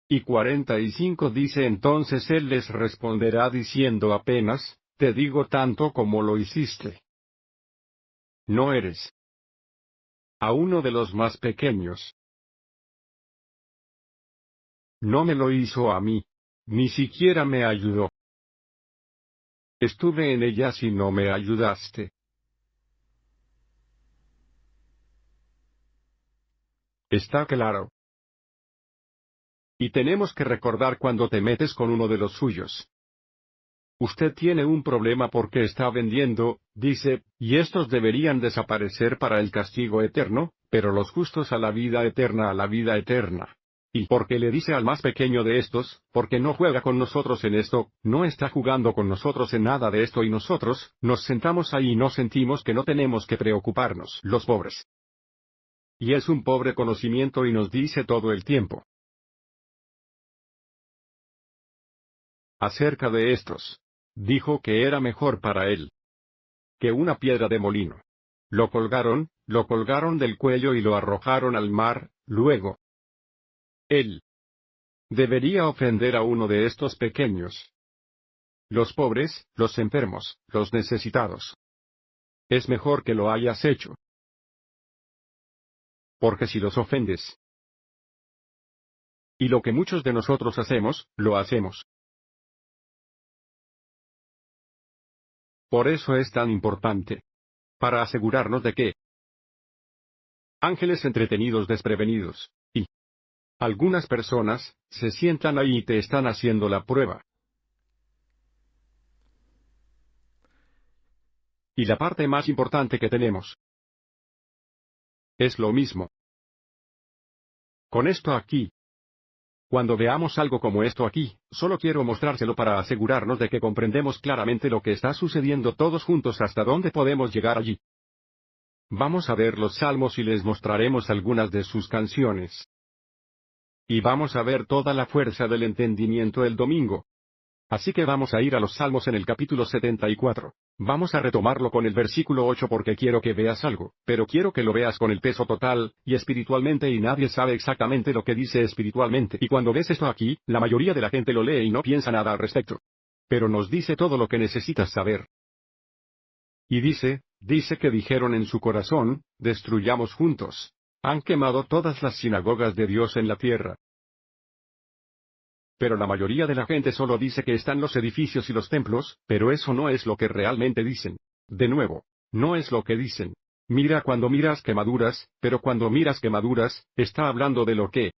Y 45 dice: entonces él les responderá diciendo: apenas, te digo tanto como lo hiciste. No eres a uno de los más pequeños. No me lo hizo a mí. Ni siquiera me ayudó. Estuve en ellas y no me ayudaste. Está claro. Y tenemos que recordar cuando te metes con uno de los suyos. Usted tiene un problema porque está vendiendo, dice, y estos deberían desaparecer para el castigo eterno, pero los justos a la vida eterna, a la vida eterna. Y porque le dice al más pequeño de estos, porque no juega con nosotros en esto, no está jugando con nosotros en nada de esto y nosotros, nos sentamos ahí y no sentimos que no tenemos que preocuparnos, los pobres. Y es un pobre conocimiento y nos dice todo el tiempo. Acerca de estos. Dijo que era mejor para él que una piedra de molino. Lo colgaron del cuello y lo arrojaron al mar, luego. Él debería ofender a uno de estos pequeños. Los pobres, los enfermos, los necesitados. Es mejor que lo hayas hecho. Porque si los ofendes, y lo que muchos de nosotros hacemos, lo hacemos. Por eso es tan importante. Para asegurarnos de que ángeles entretenidos desprevenidos, y algunas personas, se sientan ahí y te están haciendo la prueba. Y la parte más importante que tenemos es lo mismo. Con esto aquí. Cuando veamos algo como esto aquí, solo quiero mostrárselo para asegurarnos de que comprendemos claramente lo que está sucediendo todos juntos hasta dónde podemos llegar allí. Vamos a ver los salmos y les mostraremos algunas de sus canciones. Y vamos a ver toda la fuerza del entendimiento el domingo. Así que vamos a ir a los salmos en el capítulo 74. Vamos a retomarlo con el versículo 8 porque quiero que veas algo, pero quiero que lo veas con el peso total, y espiritualmente, y nadie sabe exactamente lo que dice espiritualmente. Y cuando ves esto aquí, la mayoría de la gente lo lee y no piensa nada al respecto. Pero nos dice todo lo que necesitas saber. Y dice que dijeron en su corazón, destruyamos juntos. Han quemado todas las sinagogas de Dios en la tierra. Pero la mayoría de la gente solo dice que están los edificios y los templos, pero eso no es lo que realmente dicen. De nuevo, no es lo que dicen. Mira cuando miras quemaduras, pero cuando miras quemaduras, está hablando de lo que.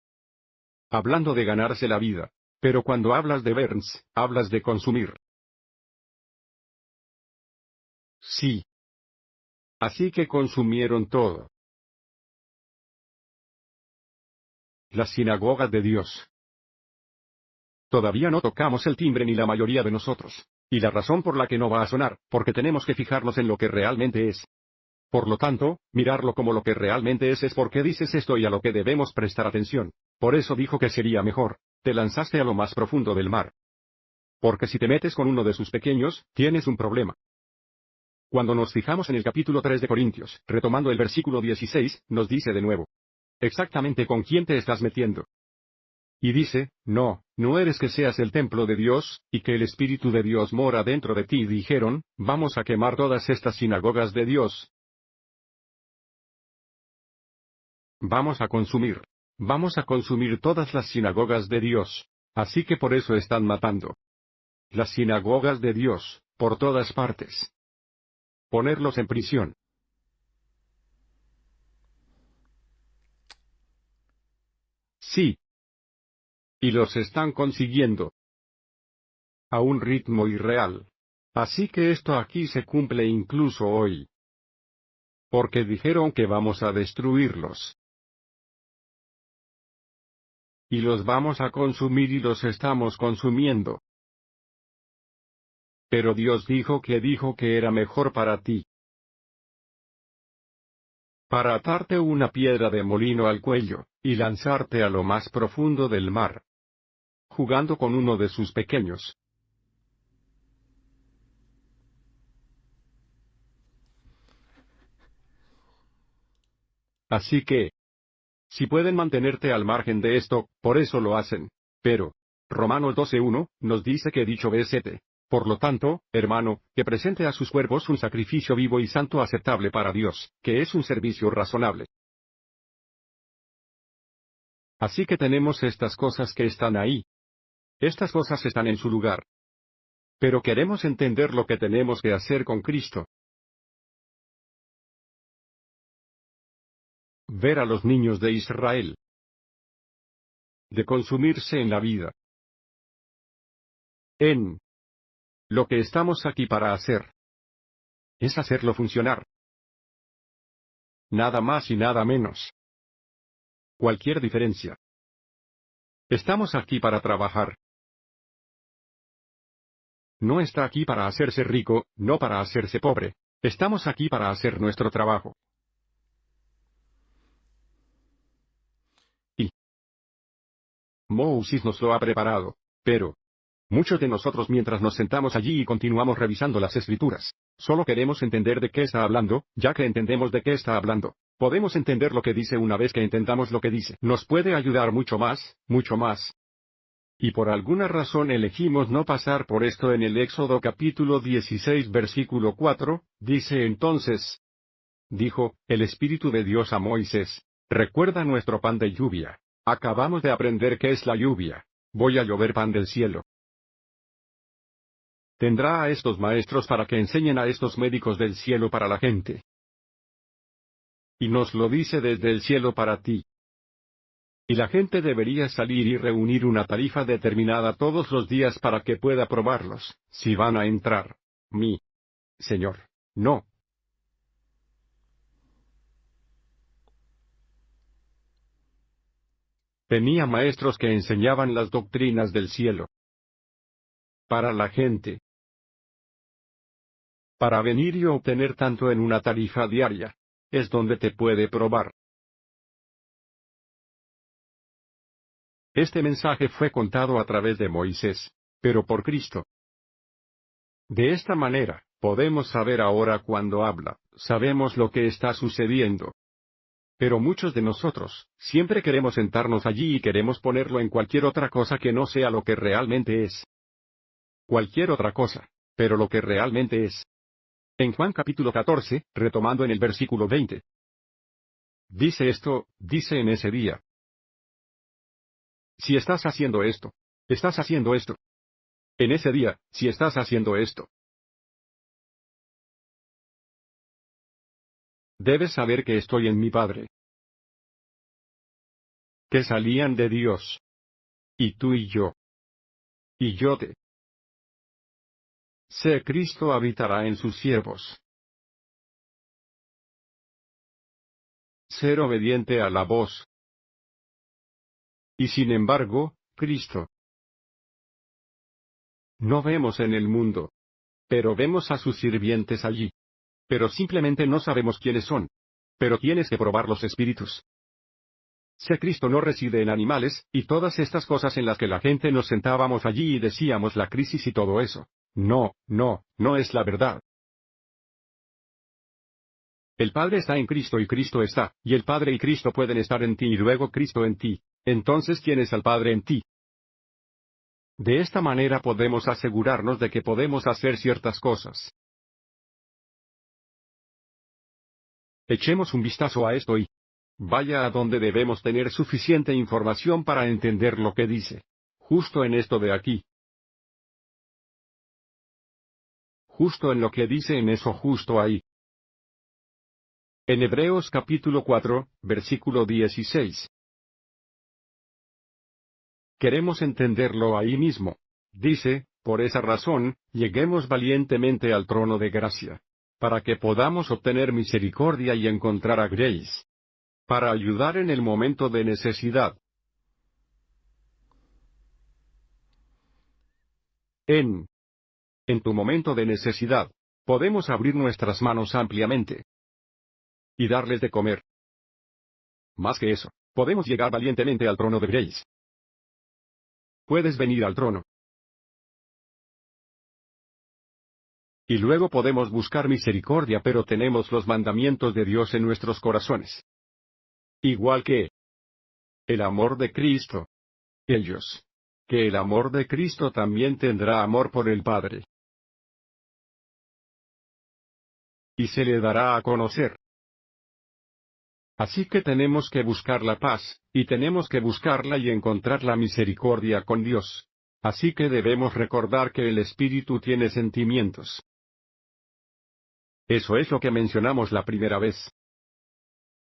Hablando de ganarse la vida. Pero cuando hablas de Burns, hablas de consumir. Sí. Así que consumieron todo. Las sinagogas de Dios. Todavía no tocamos el timbre ni la mayoría de nosotros. Y la razón por la que no va a sonar, porque tenemos que fijarnos en lo que realmente es. Por lo tanto, mirarlo como lo que realmente es por qué dices esto y a lo que debemos prestar atención. Por eso dijo que sería mejor. Te lanzaste a lo más profundo del mar. Porque si te metes con uno de sus pequeños, tienes un problema. Cuando nos fijamos en el capítulo 3 de Corintios, retomando el versículo 16, nos dice de nuevo. Exactamente con quién te estás metiendo. Y dice, no eres que seas el templo de Dios, y que el Espíritu de Dios mora dentro de ti. Y dijeron, vamos a quemar todas estas sinagogas de Dios. Vamos a consumir. Vamos a consumir todas las sinagogas de Dios. Así que por eso están matando. Las sinagogas de Dios, por todas partes. Ponerlos en prisión. Sí. Y los están consiguiendo. A un ritmo irreal. Así que esto aquí se cumple incluso hoy. Porque dijeron que vamos a destruirlos. Y los vamos a consumir y los estamos consumiendo. Pero Dios dijo que era mejor para ti. Para atarte una piedra de molino al cuello, y lanzarte a lo más profundo del mar. Jugando con uno de sus pequeños. Así que, si pueden mantenerte al margen de esto, por eso lo hacen. Pero, Romanos 12:1, nos dice que dicho versete. Por lo tanto, hermano, que presente a sus cuerpos un sacrificio vivo y santo aceptable para Dios, que es un servicio razonable. Así que tenemos estas cosas que están ahí. Estas cosas están en su lugar. Pero queremos entender lo que tenemos que hacer con Cristo. Ver a los niños de Israel. De consumirse en la vida. En lo que estamos aquí para hacer. Es hacerlo funcionar. Nada más y nada menos. Cualquier diferencia. Estamos aquí para trabajar. No está aquí para hacerse rico, no para hacerse pobre. Estamos aquí para hacer nuestro trabajo. Y Moses nos lo ha preparado. Pero, muchos de nosotros mientras nos sentamos allí y continuamos revisando las escrituras, solo queremos entender de qué está hablando, ya que entendemos de qué está hablando. Podemos entender lo que dice una vez que entendamos lo que dice. Nos puede ayudar mucho más, mucho más. Y por alguna razón elegimos no pasar por esto en el Éxodo capítulo 16 versículo 4, dice entonces. Dijo, el Espíritu de Dios a Moisés, recuerda nuestro pan de lluvia. Acabamos de aprender qué es la lluvia. Voy a llover pan del cielo. Tendrá a estos maestros para que enseñen a estos médicos del cielo para la gente. Y nos lo dice desde el cielo para ti. Y la gente debería salir y reunir una tarifa determinada todos los días para que pueda probarlos, si van a entrar. Mi Señor, no. Tenía maestros que enseñaban las doctrinas del cielo. Para la gente. Para venir y obtener tanto en una tarifa diaria. es donde te puede probar. Este mensaje fue contado a través de Moisés, pero por Cristo. De esta manera, podemos saber ahora cuando habla, sabemos lo que está sucediendo. Pero muchos de nosotros, siempre queremos sentarnos allí y queremos ponerlo en cualquier otra cosa que no sea lo que realmente es. Cualquier otra cosa, pero lo que realmente es. En Juan capítulo 14, retomando en el versículo 20. Dice esto, dice en ese día. Si estás haciendo esto, estás haciendo esto. En ese día, si estás haciendo esto. Debes saber que estoy en mi Padre. Que salían de Dios. Y tú y yo. Y yo te. Sé Cristo habitará en sus siervos. Ser obediente a la voz. Y sin embargo, Cristo. No vemos en el mundo. Pero vemos a sus sirvientes allí. Pero simplemente no sabemos quiénes son. Pero tienes que probar los espíritus. Sé Cristo no reside en animales, y todas estas cosas en las que la gente nos sentábamos allí y decíamos la crisis y todo eso. No, no, no es la verdad. El Padre está en Cristo y Cristo está, y el Padre y Cristo pueden estar en ti y luego Cristo en ti. Entonces tienes al Padre en ti. De esta manera podemos asegurarnos de que podemos hacer ciertas cosas. Echemos un vistazo a esto y vaya a donde debemos tener suficiente información para entender lo que dice. Justo en esto de aquí. Justo en lo que dice en eso justo ahí. En Hebreos capítulo 4, versículo 16. Queremos entenderlo ahí mismo. Dice, por esa razón, lleguemos valientemente al trono de gracia, para que podamos obtener misericordia y encontrar a grace, para ayudar en el momento de necesidad. En tu momento de necesidad, podemos abrir nuestras manos ampliamente y darles de comer. Más que eso, podemos llegar valientemente al trono de grace. Puedes venir al trono. Y luego podemos buscar misericordia, pero tenemos los mandamientos de Dios en nuestros corazones. Igual que el amor de Cristo. Ellos. Que el amor de Cristo también tendrá amor por el Padre. Y se le dará a conocer. Así que tenemos que buscar la paz, y tenemos que buscarla y encontrar la misericordia con Dios. Así que debemos recordar que el Espíritu tiene sentimientos. Eso es lo que mencionamos la primera vez.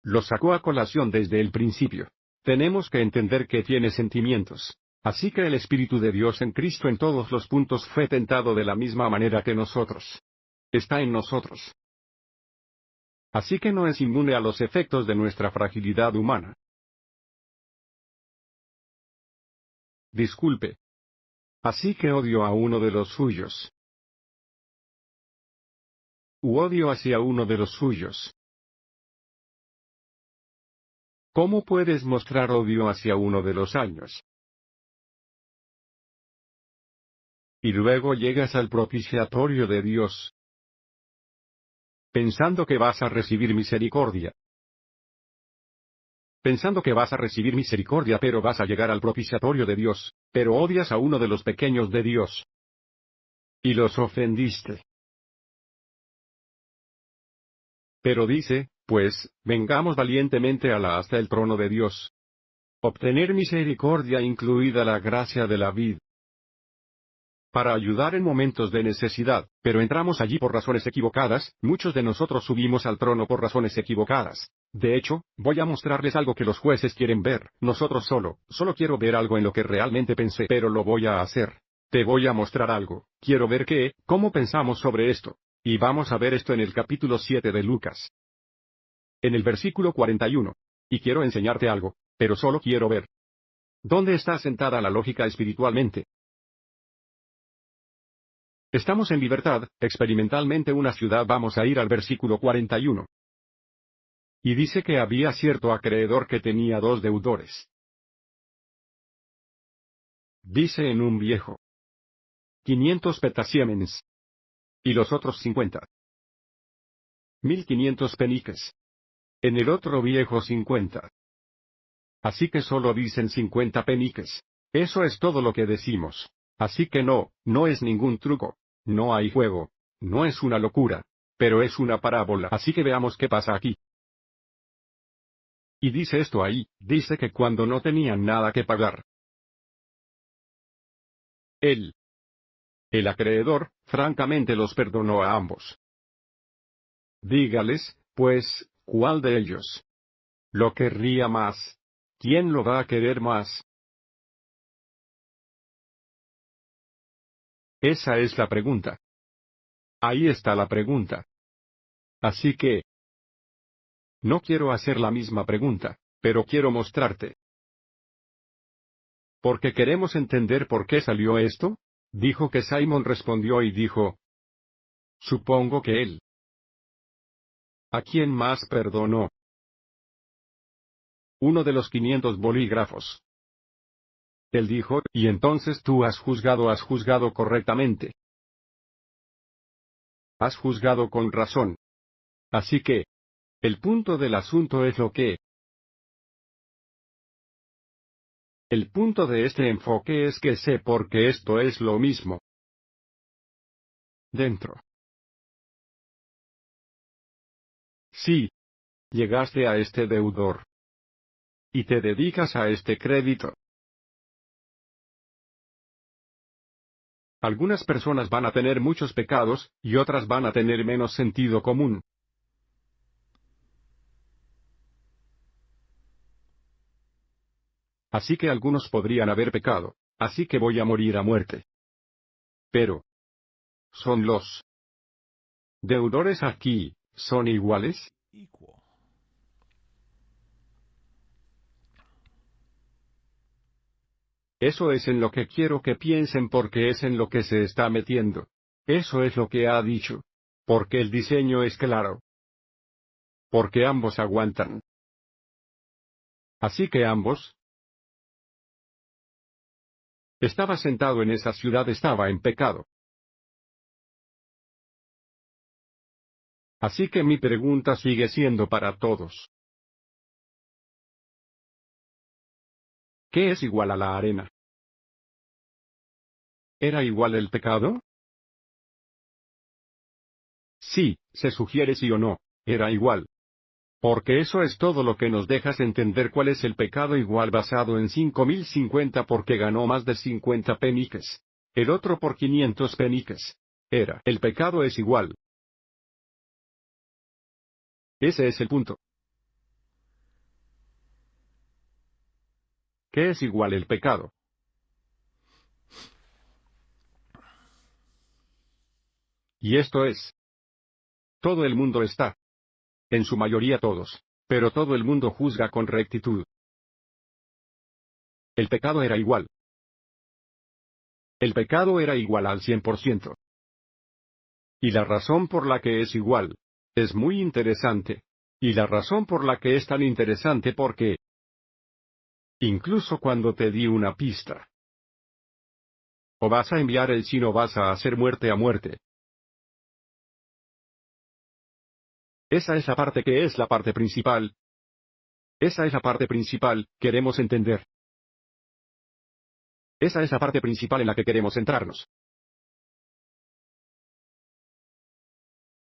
Lo sacó a colación desde el principio. Tenemos que entender que tiene sentimientos. Así que el Espíritu de Dios en Cristo en todos los puntos fue tentado de la misma manera que nosotros. Está en nosotros. Así que no es inmune a los efectos de nuestra fragilidad humana. Disculpe. Así que odio a uno de los suyos. U odio hacia uno de los suyos. ¿Cómo puedes mostrar odio hacia uno de los años? Y luego llegas al propiciatorio de Dios, pensando que vas a recibir misericordia. Pensando que vas a recibir misericordia, pero vas a llegar al propiciatorio de Dios, pero odias a uno de los pequeños de Dios. Y los ofendiste. Pero dice, pues, vengamos valientemente hasta el trono de Dios. Obtener misericordia incluida la gracia de la vid. Para ayudar en momentos de necesidad, pero entramos allí por razones equivocadas, muchos de nosotros subimos al trono por razones equivocadas. De hecho, voy a mostrarles algo que los jueces quieren ver, nosotros solo quiero ver algo en lo que realmente pensé, pero lo voy a hacer. Te voy a mostrar algo, quiero ver cómo pensamos sobre esto. Y vamos a ver esto en el capítulo 7 de Lucas. En el versículo 41. Y quiero enseñarte algo, pero solo quiero ver. ¿Dónde está sentada la lógica espiritualmente? Estamos en libertad, experimentalmente una ciudad. Vamos a ir al versículo 41. Y dice que había cierto acreedor que tenía 2 deudores. Dice en un viejo 500 petasiemens. Y los otros 50. 1500 peniques. En el otro viejo 50. Así que solo dicen 50 peniques. Eso es todo lo que decimos. Así que no es ningún truco. No hay juego. No es una locura. Pero es una parábola. Así que veamos qué pasa aquí. Y dice esto ahí, dice que cuando no tenían nada que pagar, el acreedor, francamente los perdonó a ambos. Dígales, pues, ¿cuál de ellos lo querría más? ¿Quién lo va a querer más? Esa es la pregunta. Ahí está la pregunta. Así que, no quiero hacer la misma pregunta, pero quiero mostrarte. Porque queremos entender por qué salió esto. Dijo que Simon respondió y dijo, supongo que él. ¿A quién más perdonó? Uno de los 500 bolígrafos. Él dijo, y entonces tú has juzgado correctamente. Has juzgado con razón. Así que, el punto del asunto es lo que. El punto de este enfoque es que sé porque esto es lo mismo. Dentro. Sí. Llegaste a este deudor. Y te dedicas a este crédito. Algunas personas van a tener muchos pecados, y otras van a tener menos sentido común. Así que algunos podrían haber pecado, así que voy a morir a muerte. Pero, ¿son los deudores aquí, son iguales? Equal. Eso es en lo que quiero que piensen porque es en lo que se está metiendo. Eso es lo que ha dicho. Porque el diseño es claro. Porque ambos aguantan. Así que ambos. Estaba sentado en esa ciudad, estaba en pecado. Así que mi pregunta sigue siendo para todos. ¿Qué es igual a la arena? ¿Era igual el pecado? Sí, se sugiere sí o no, era igual. Porque eso es todo lo que nos dejas entender cuál es el pecado igual basado en 5050 porque ganó más de 50 peniques. El otro por 500 peniques. El pecado es igual. Ese es el punto. ¿Qué es igual el pecado? Y esto es. Todo el mundo está. En su mayoría todos. Pero todo el mundo juzga con rectitud. El pecado era igual. El pecado era igual al 100%. Y la razón por la que es igual. Es muy interesante. Y la razón por la que es tan interesante porque. Incluso cuando te di una pista. O vas a enviar el sin o vas a hacer muerte a muerte. Esa es la parte que es la parte principal. Esa es la parte principal, queremos entender. Esa es la parte principal en la que queremos centrarnos.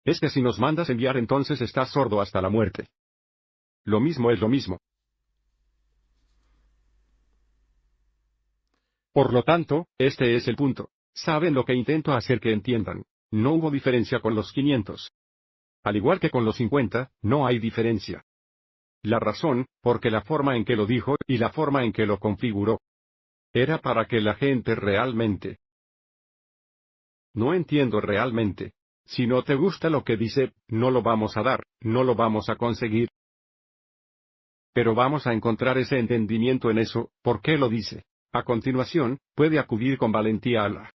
Es que si nos mandas enviar entonces estás sordo hasta la muerte. Lo mismo es lo mismo. Por lo tanto, este es el punto. ¿Saben lo que intento hacer que entiendan? No hubo diferencia con los 500. Al igual que con los 50, no hay diferencia. La razón, porque la forma en que lo dijo, y la forma en que lo configuró, era para que la gente realmente. No entiendo realmente. Si no te gusta lo que dice, no lo vamos a dar, no lo vamos a conseguir. Pero vamos a encontrar ese entendimiento en eso, ¿por qué lo dice? A continuación, puede acudir con valentía a la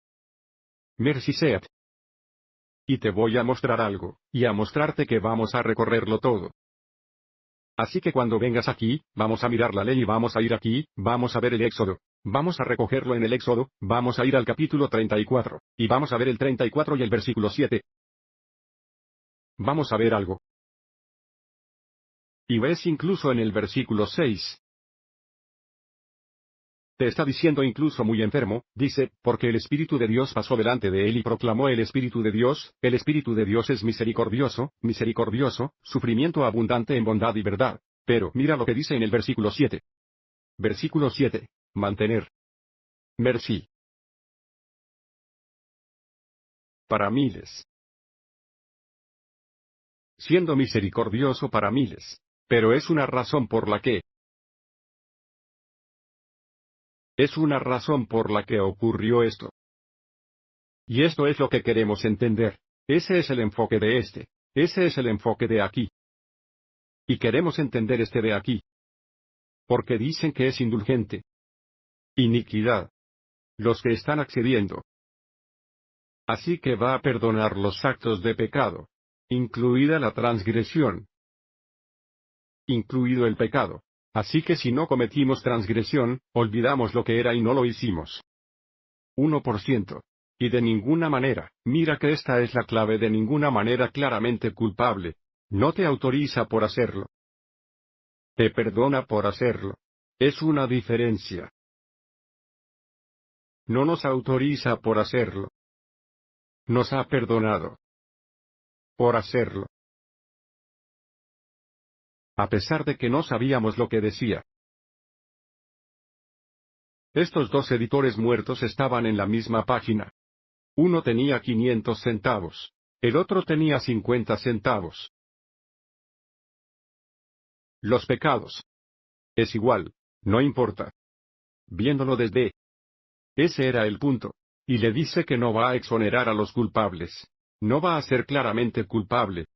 Mercy Seat. Y te voy a mostrar algo, y a mostrarte que vamos a recorrerlo todo. Así que cuando vengas aquí, vamos a mirar la ley y vamos a ir aquí, vamos a ver el Éxodo. Vamos a recogerlo en el Éxodo, vamos a ir al capítulo 34, y vamos a ver el 34 y el versículo 7. Vamos a ver algo. Y ves incluso en el versículo 6. Te está diciendo incluso muy enfermo, dice, porque el Espíritu de Dios pasó delante de él y proclamó el Espíritu de Dios es misericordioso, misericordioso, sufrimiento abundante en bondad y verdad. Pero, mira lo que dice en el versículo 7. Versículo 7. Mantener. Merci. Para miles. Siendo misericordioso para miles. Pero es una razón por la que. Es una razón por la que ocurrió esto. Y esto es lo que queremos entender. Ese es el enfoque de este. Ese es el enfoque de aquí. Y queremos entender este de aquí. Porque dicen que es indulgente. Iniquidad. Los que están accediendo. Así que va a perdonar los actos de pecado. Incluida la transgresión. Incluido el pecado. Así que si no cometimos transgresión, olvidamos lo que era y no lo hicimos. 1%. Y de ninguna manera, mira que esta es la clave, de ninguna manera claramente culpable. No te autoriza por hacerlo. Te perdona por hacerlo. Es una diferencia. No nos autoriza por hacerlo. Nos ha perdonado. Por hacerlo. A pesar de que no sabíamos lo que decía. Estos dos editores muertos estaban en la misma página. Uno tenía 500 centavos. El otro tenía 50 centavos. Los pecados. Es igual, no importa. Viéndolo desde. Ese era el punto. Y le dice que no va a exonerar a los culpables. No va a ser claramente culpable.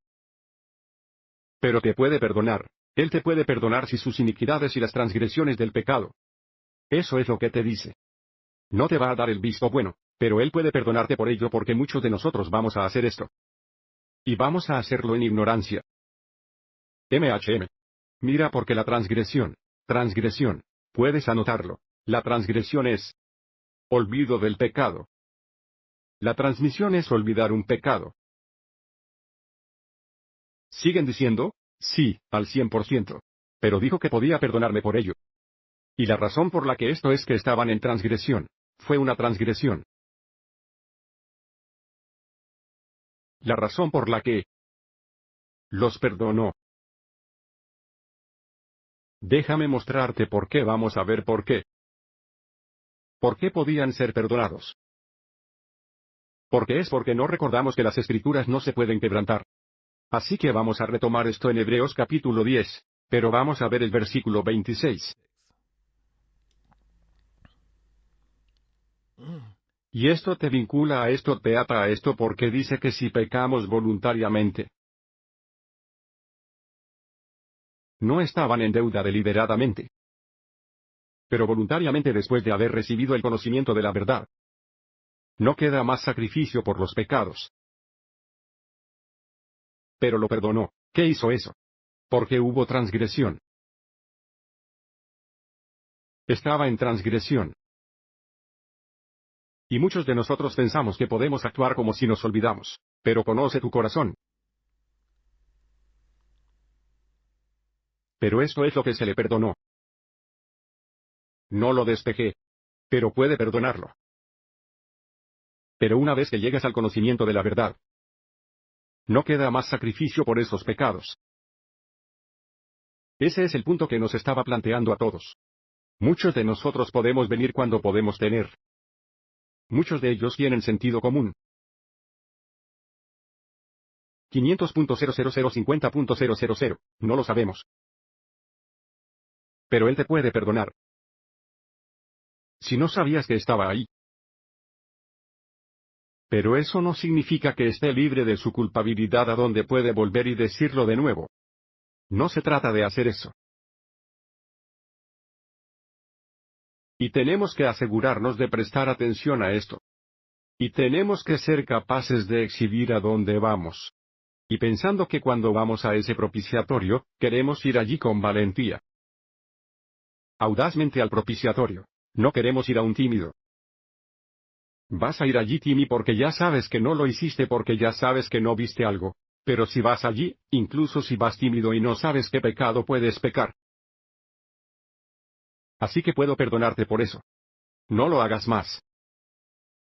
Pero te puede perdonar. Él te puede perdonar si sus iniquidades y las transgresiones del pecado. Eso es lo que te dice. No te va a dar el visto bueno, pero Él puede perdonarte por ello porque muchos de nosotros vamos a hacer esto. Y vamos a hacerlo en ignorancia. Mira porque la transgresión. Puedes anotarlo. La transgresión es olvido del pecado. La transmisión es olvidar un pecado. ¿Siguen diciendo? Sí, al 100%. Pero dijo que podía perdonarme por ello. Y la razón por la que esto es que estaban en transgresión. Fue una transgresión. La razón por la que los perdonó. Déjame mostrarte por qué, vamos a ver por qué. ¿Por qué podían ser perdonados? Porque no recordamos que las escrituras no se pueden quebrantar. Así que vamos a retomar esto en Hebreos capítulo 10, pero vamos a ver el versículo 26. Y esto te vincula a esto, te ata a esto porque dice que si pecamos voluntariamente, no estaban en deuda deliberadamente, pero voluntariamente después de haber recibido el conocimiento de la verdad. No queda más sacrificio por los pecados. Pero lo perdonó. ¿Qué hizo eso? Porque hubo transgresión. Estaba en transgresión. Y muchos de nosotros pensamos que podemos actuar como si nos olvidamos. Pero conoce tu corazón. Pero esto es lo que se le perdonó. No lo despejé. Pero puede perdonarlo. Pero una vez que llegas al conocimiento de la verdad, no queda más sacrificio por esos pecados. Ese es el punto que nos estaba planteando a todos. Muchos de nosotros podemos venir cuando podemos tener. Muchos de ellos tienen sentido común. 500.00050.000. No lo sabemos. Pero Él te puede perdonar. Si no sabías que estaba ahí. Pero eso no significa que esté libre de su culpabilidad a donde puede volver y decirlo de nuevo. No se trata de hacer eso. Y tenemos que asegurarnos de prestar atención a esto. Y tenemos que ser capaces de exhibir a dónde vamos. Y pensando que cuando vamos a ese propiciatorio, queremos ir allí con valentía. Audazmente al propiciatorio. No queremos ir a un tímido. Vas a ir allí tímido porque ya sabes que no lo hiciste porque ya sabes que no viste algo. Pero si vas allí, incluso si vas tímido y no sabes qué pecado puedes pecar. Así que puedo perdonarte por eso. No lo hagas más.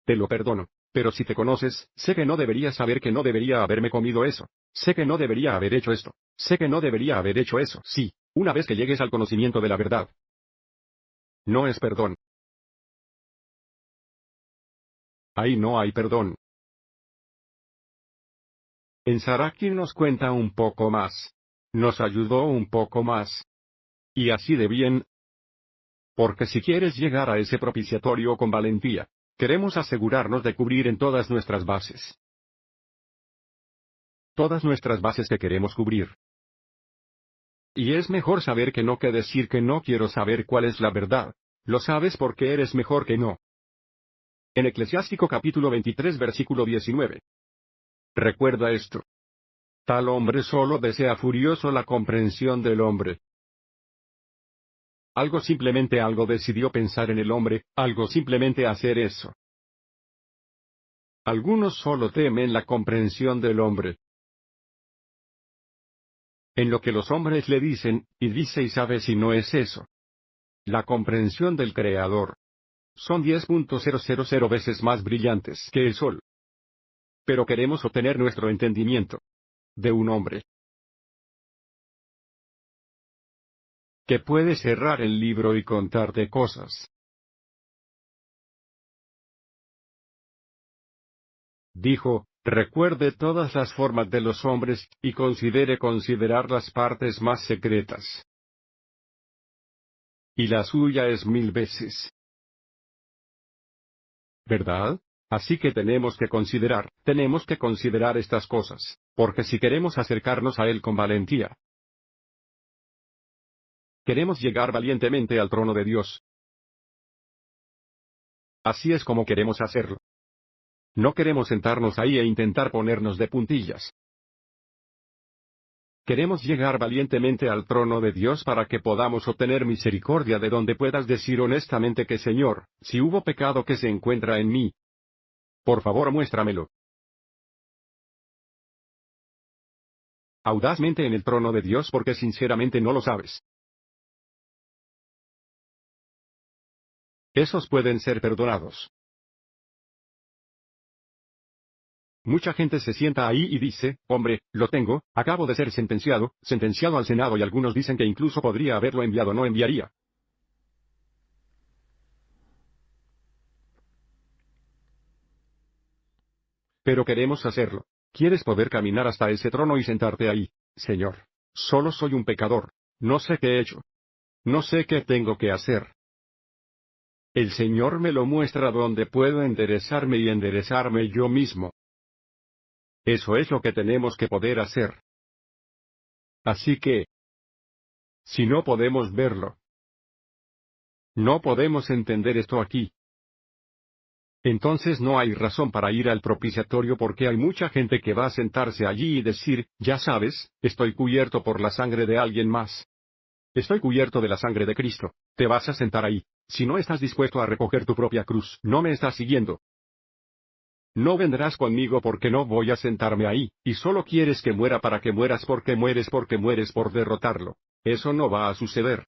Te lo perdono. Pero si te conoces, sé que no deberías saber que no debería haberme comido eso. Sé que no debería haber hecho esto. Sé que no debería haber hecho eso. Sí, una vez que llegues al conocimiento de la verdad. No es perdón. Ahí no hay perdón. En Saraki nos cuenta un poco más. Nos ayudó un poco más. Y así de bien. Porque si quieres llegar a ese propiciatorio con valentía, queremos asegurarnos de cubrir en todas nuestras bases. Todas nuestras bases que queremos cubrir. Y es mejor saber que no que decir que no quiero saber cuál es la verdad. Lo sabes porque eres mejor que no. En Eclesiástico capítulo 23 versículo 19. Recuerda esto. Tal hombre solo desea furioso la comprensión del hombre. Algo decidió pensar en el hombre, algo simplemente hacer eso. Algunos solo temen la comprensión del hombre. En lo que los hombres le dicen, y dice y sabe si no es eso. La comprensión del Creador. Son 10.000 veces más brillantes que el sol. Pero queremos obtener nuestro entendimiento. De un hombre. Que puede cerrar el libro y contarte cosas. Dijo, recuerde todas las formas de los hombres, y considerar las partes más secretas. Y la suya es 1000 veces. ¿Verdad? Así que tenemos que considerar estas cosas, porque si queremos acercarnos a Él con valentía, queremos llegar valientemente al trono de Dios. Así es como queremos hacerlo. No queremos sentarnos ahí e intentar ponernos de puntillas. Queremos llegar valientemente al trono de Dios para que podamos obtener misericordia de donde puedas decir honestamente que Señor, si hubo pecado que se encuentra en mí, por favor muéstramelo. Audazmente en el trono de Dios porque sinceramente no lo sabes. Esos pueden ser perdonados. Mucha gente se sienta ahí y dice, hombre, lo tengo, acabo de ser sentenciado al Senado y algunos dicen que incluso podría haberlo enviado, no enviaría. Pero queremos hacerlo. ¿Quieres poder caminar hasta ese trono y sentarte ahí? Señor, solo soy un pecador. No sé qué he hecho. No sé qué tengo que hacer. El Señor me lo muestra donde puedo enderezarme y enderezarme yo mismo. Eso es lo que tenemos que poder hacer. Así que, si no podemos verlo, no podemos entender esto aquí. Entonces no hay razón para ir al propiciatorio porque hay mucha gente que va a sentarse allí y decir, ya sabes, estoy cubierto por la sangre de alguien más. Estoy cubierto de la sangre de Cristo. Te vas a sentar ahí. Si no estás dispuesto a recoger tu propia cruz, no me estás siguiendo. No vendrás conmigo porque no voy a sentarme ahí, y solo quieres que muera para que mueras porque mueres por derrotarlo. Eso no va a suceder.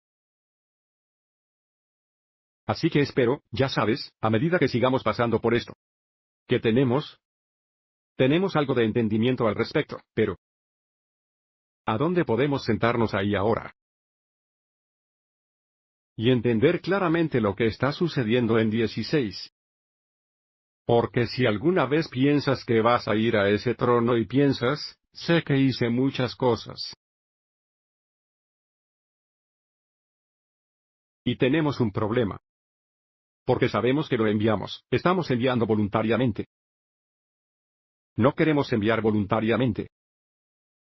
Así que espero, ya sabes, a medida que sigamos pasando por esto, que tenemos algo de entendimiento al respecto, pero ¿a dónde podemos sentarnos ahí ahora? Y entender claramente lo que está sucediendo en 16. Porque si alguna vez piensas que vas a ir a ese trono y piensas, sé que hice muchas cosas. Y tenemos un problema. Porque sabemos que lo enviamos, estamos enviando voluntariamente. No queremos enviar voluntariamente.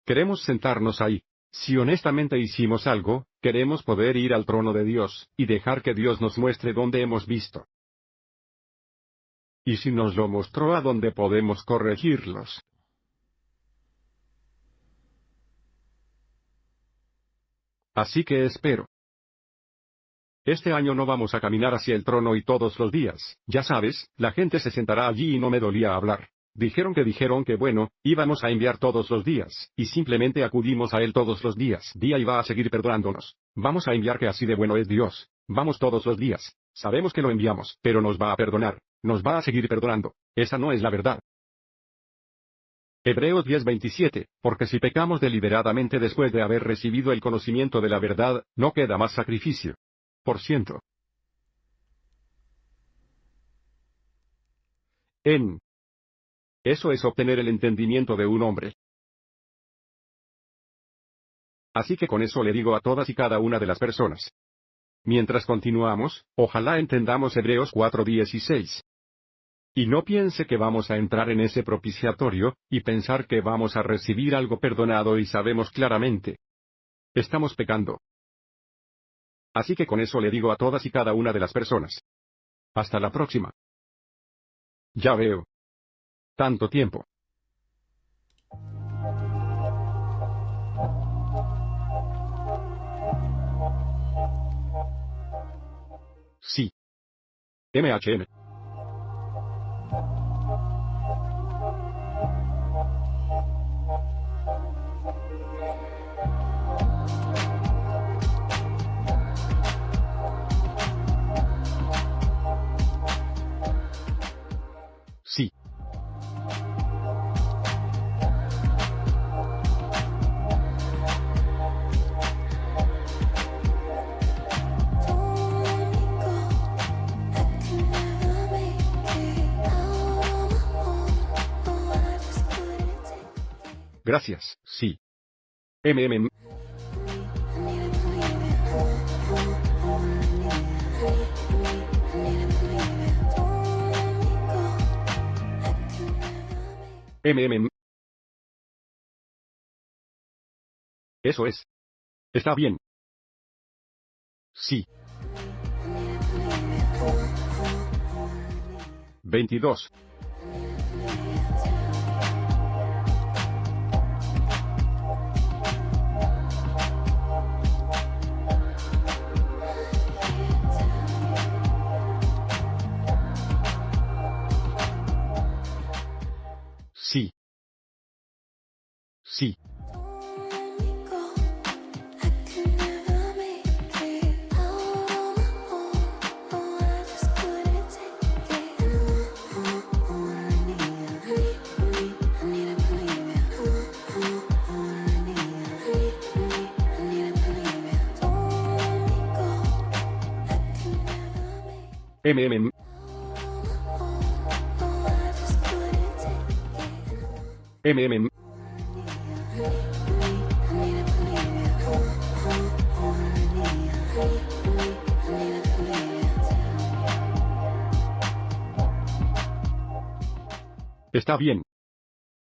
Queremos sentarnos ahí. Si honestamente hicimos algo, queremos poder ir al trono de Dios, y dejar que Dios nos muestre dónde hemos visto. Y si nos lo mostró a dónde podemos corregirlos. Así que espero. Este año no vamos a caminar hacia el trono y todos los días, ya sabes, la gente se sentará allí y no me dolía hablar. Dijeron que bueno, íbamos a enviar todos los días, y simplemente acudimos a él todos los días. Día y va a seguir perdonándonos. Vamos a enviar que así de bueno es Dios. Vamos todos los días. Sabemos que lo enviamos, pero nos va a perdonar. Nos va a seguir perdonando. Esa no es la verdad. Hebreos 10:27, porque si pecamos deliberadamente después de haber recibido el conocimiento de la verdad, no queda más sacrificio. Por ciento. Eso es obtener el entendimiento de un hombre. Así que con eso le digo a todas y cada una de las personas. Mientras continuamos, ojalá entendamos Hebreos 4:16. Y no piense que vamos a entrar en ese propiciatorio, y pensar que vamos a recibir algo perdonado y sabemos claramente. Estamos pecando. Así que con eso le digo a todas y cada una de las personas. Hasta la próxima. Ya veo. Tanto tiempo. Sí. MHM. Sí. Gracias. Sí. MMM. MMM. Eso es. Está bien. Sí. 22. Sí. Sí. MMM. MMM. Está bien.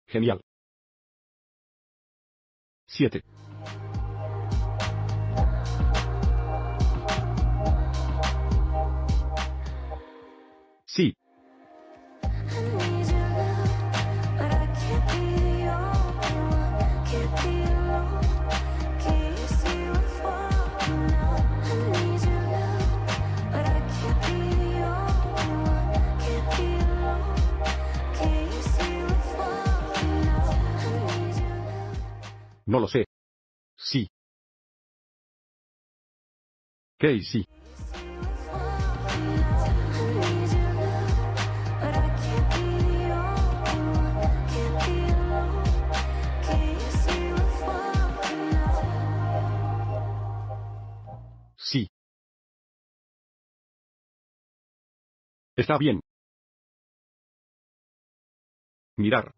Genial. 7. Sí. No lo sé. Sí. Casey. Sí. Está bien. Mirar.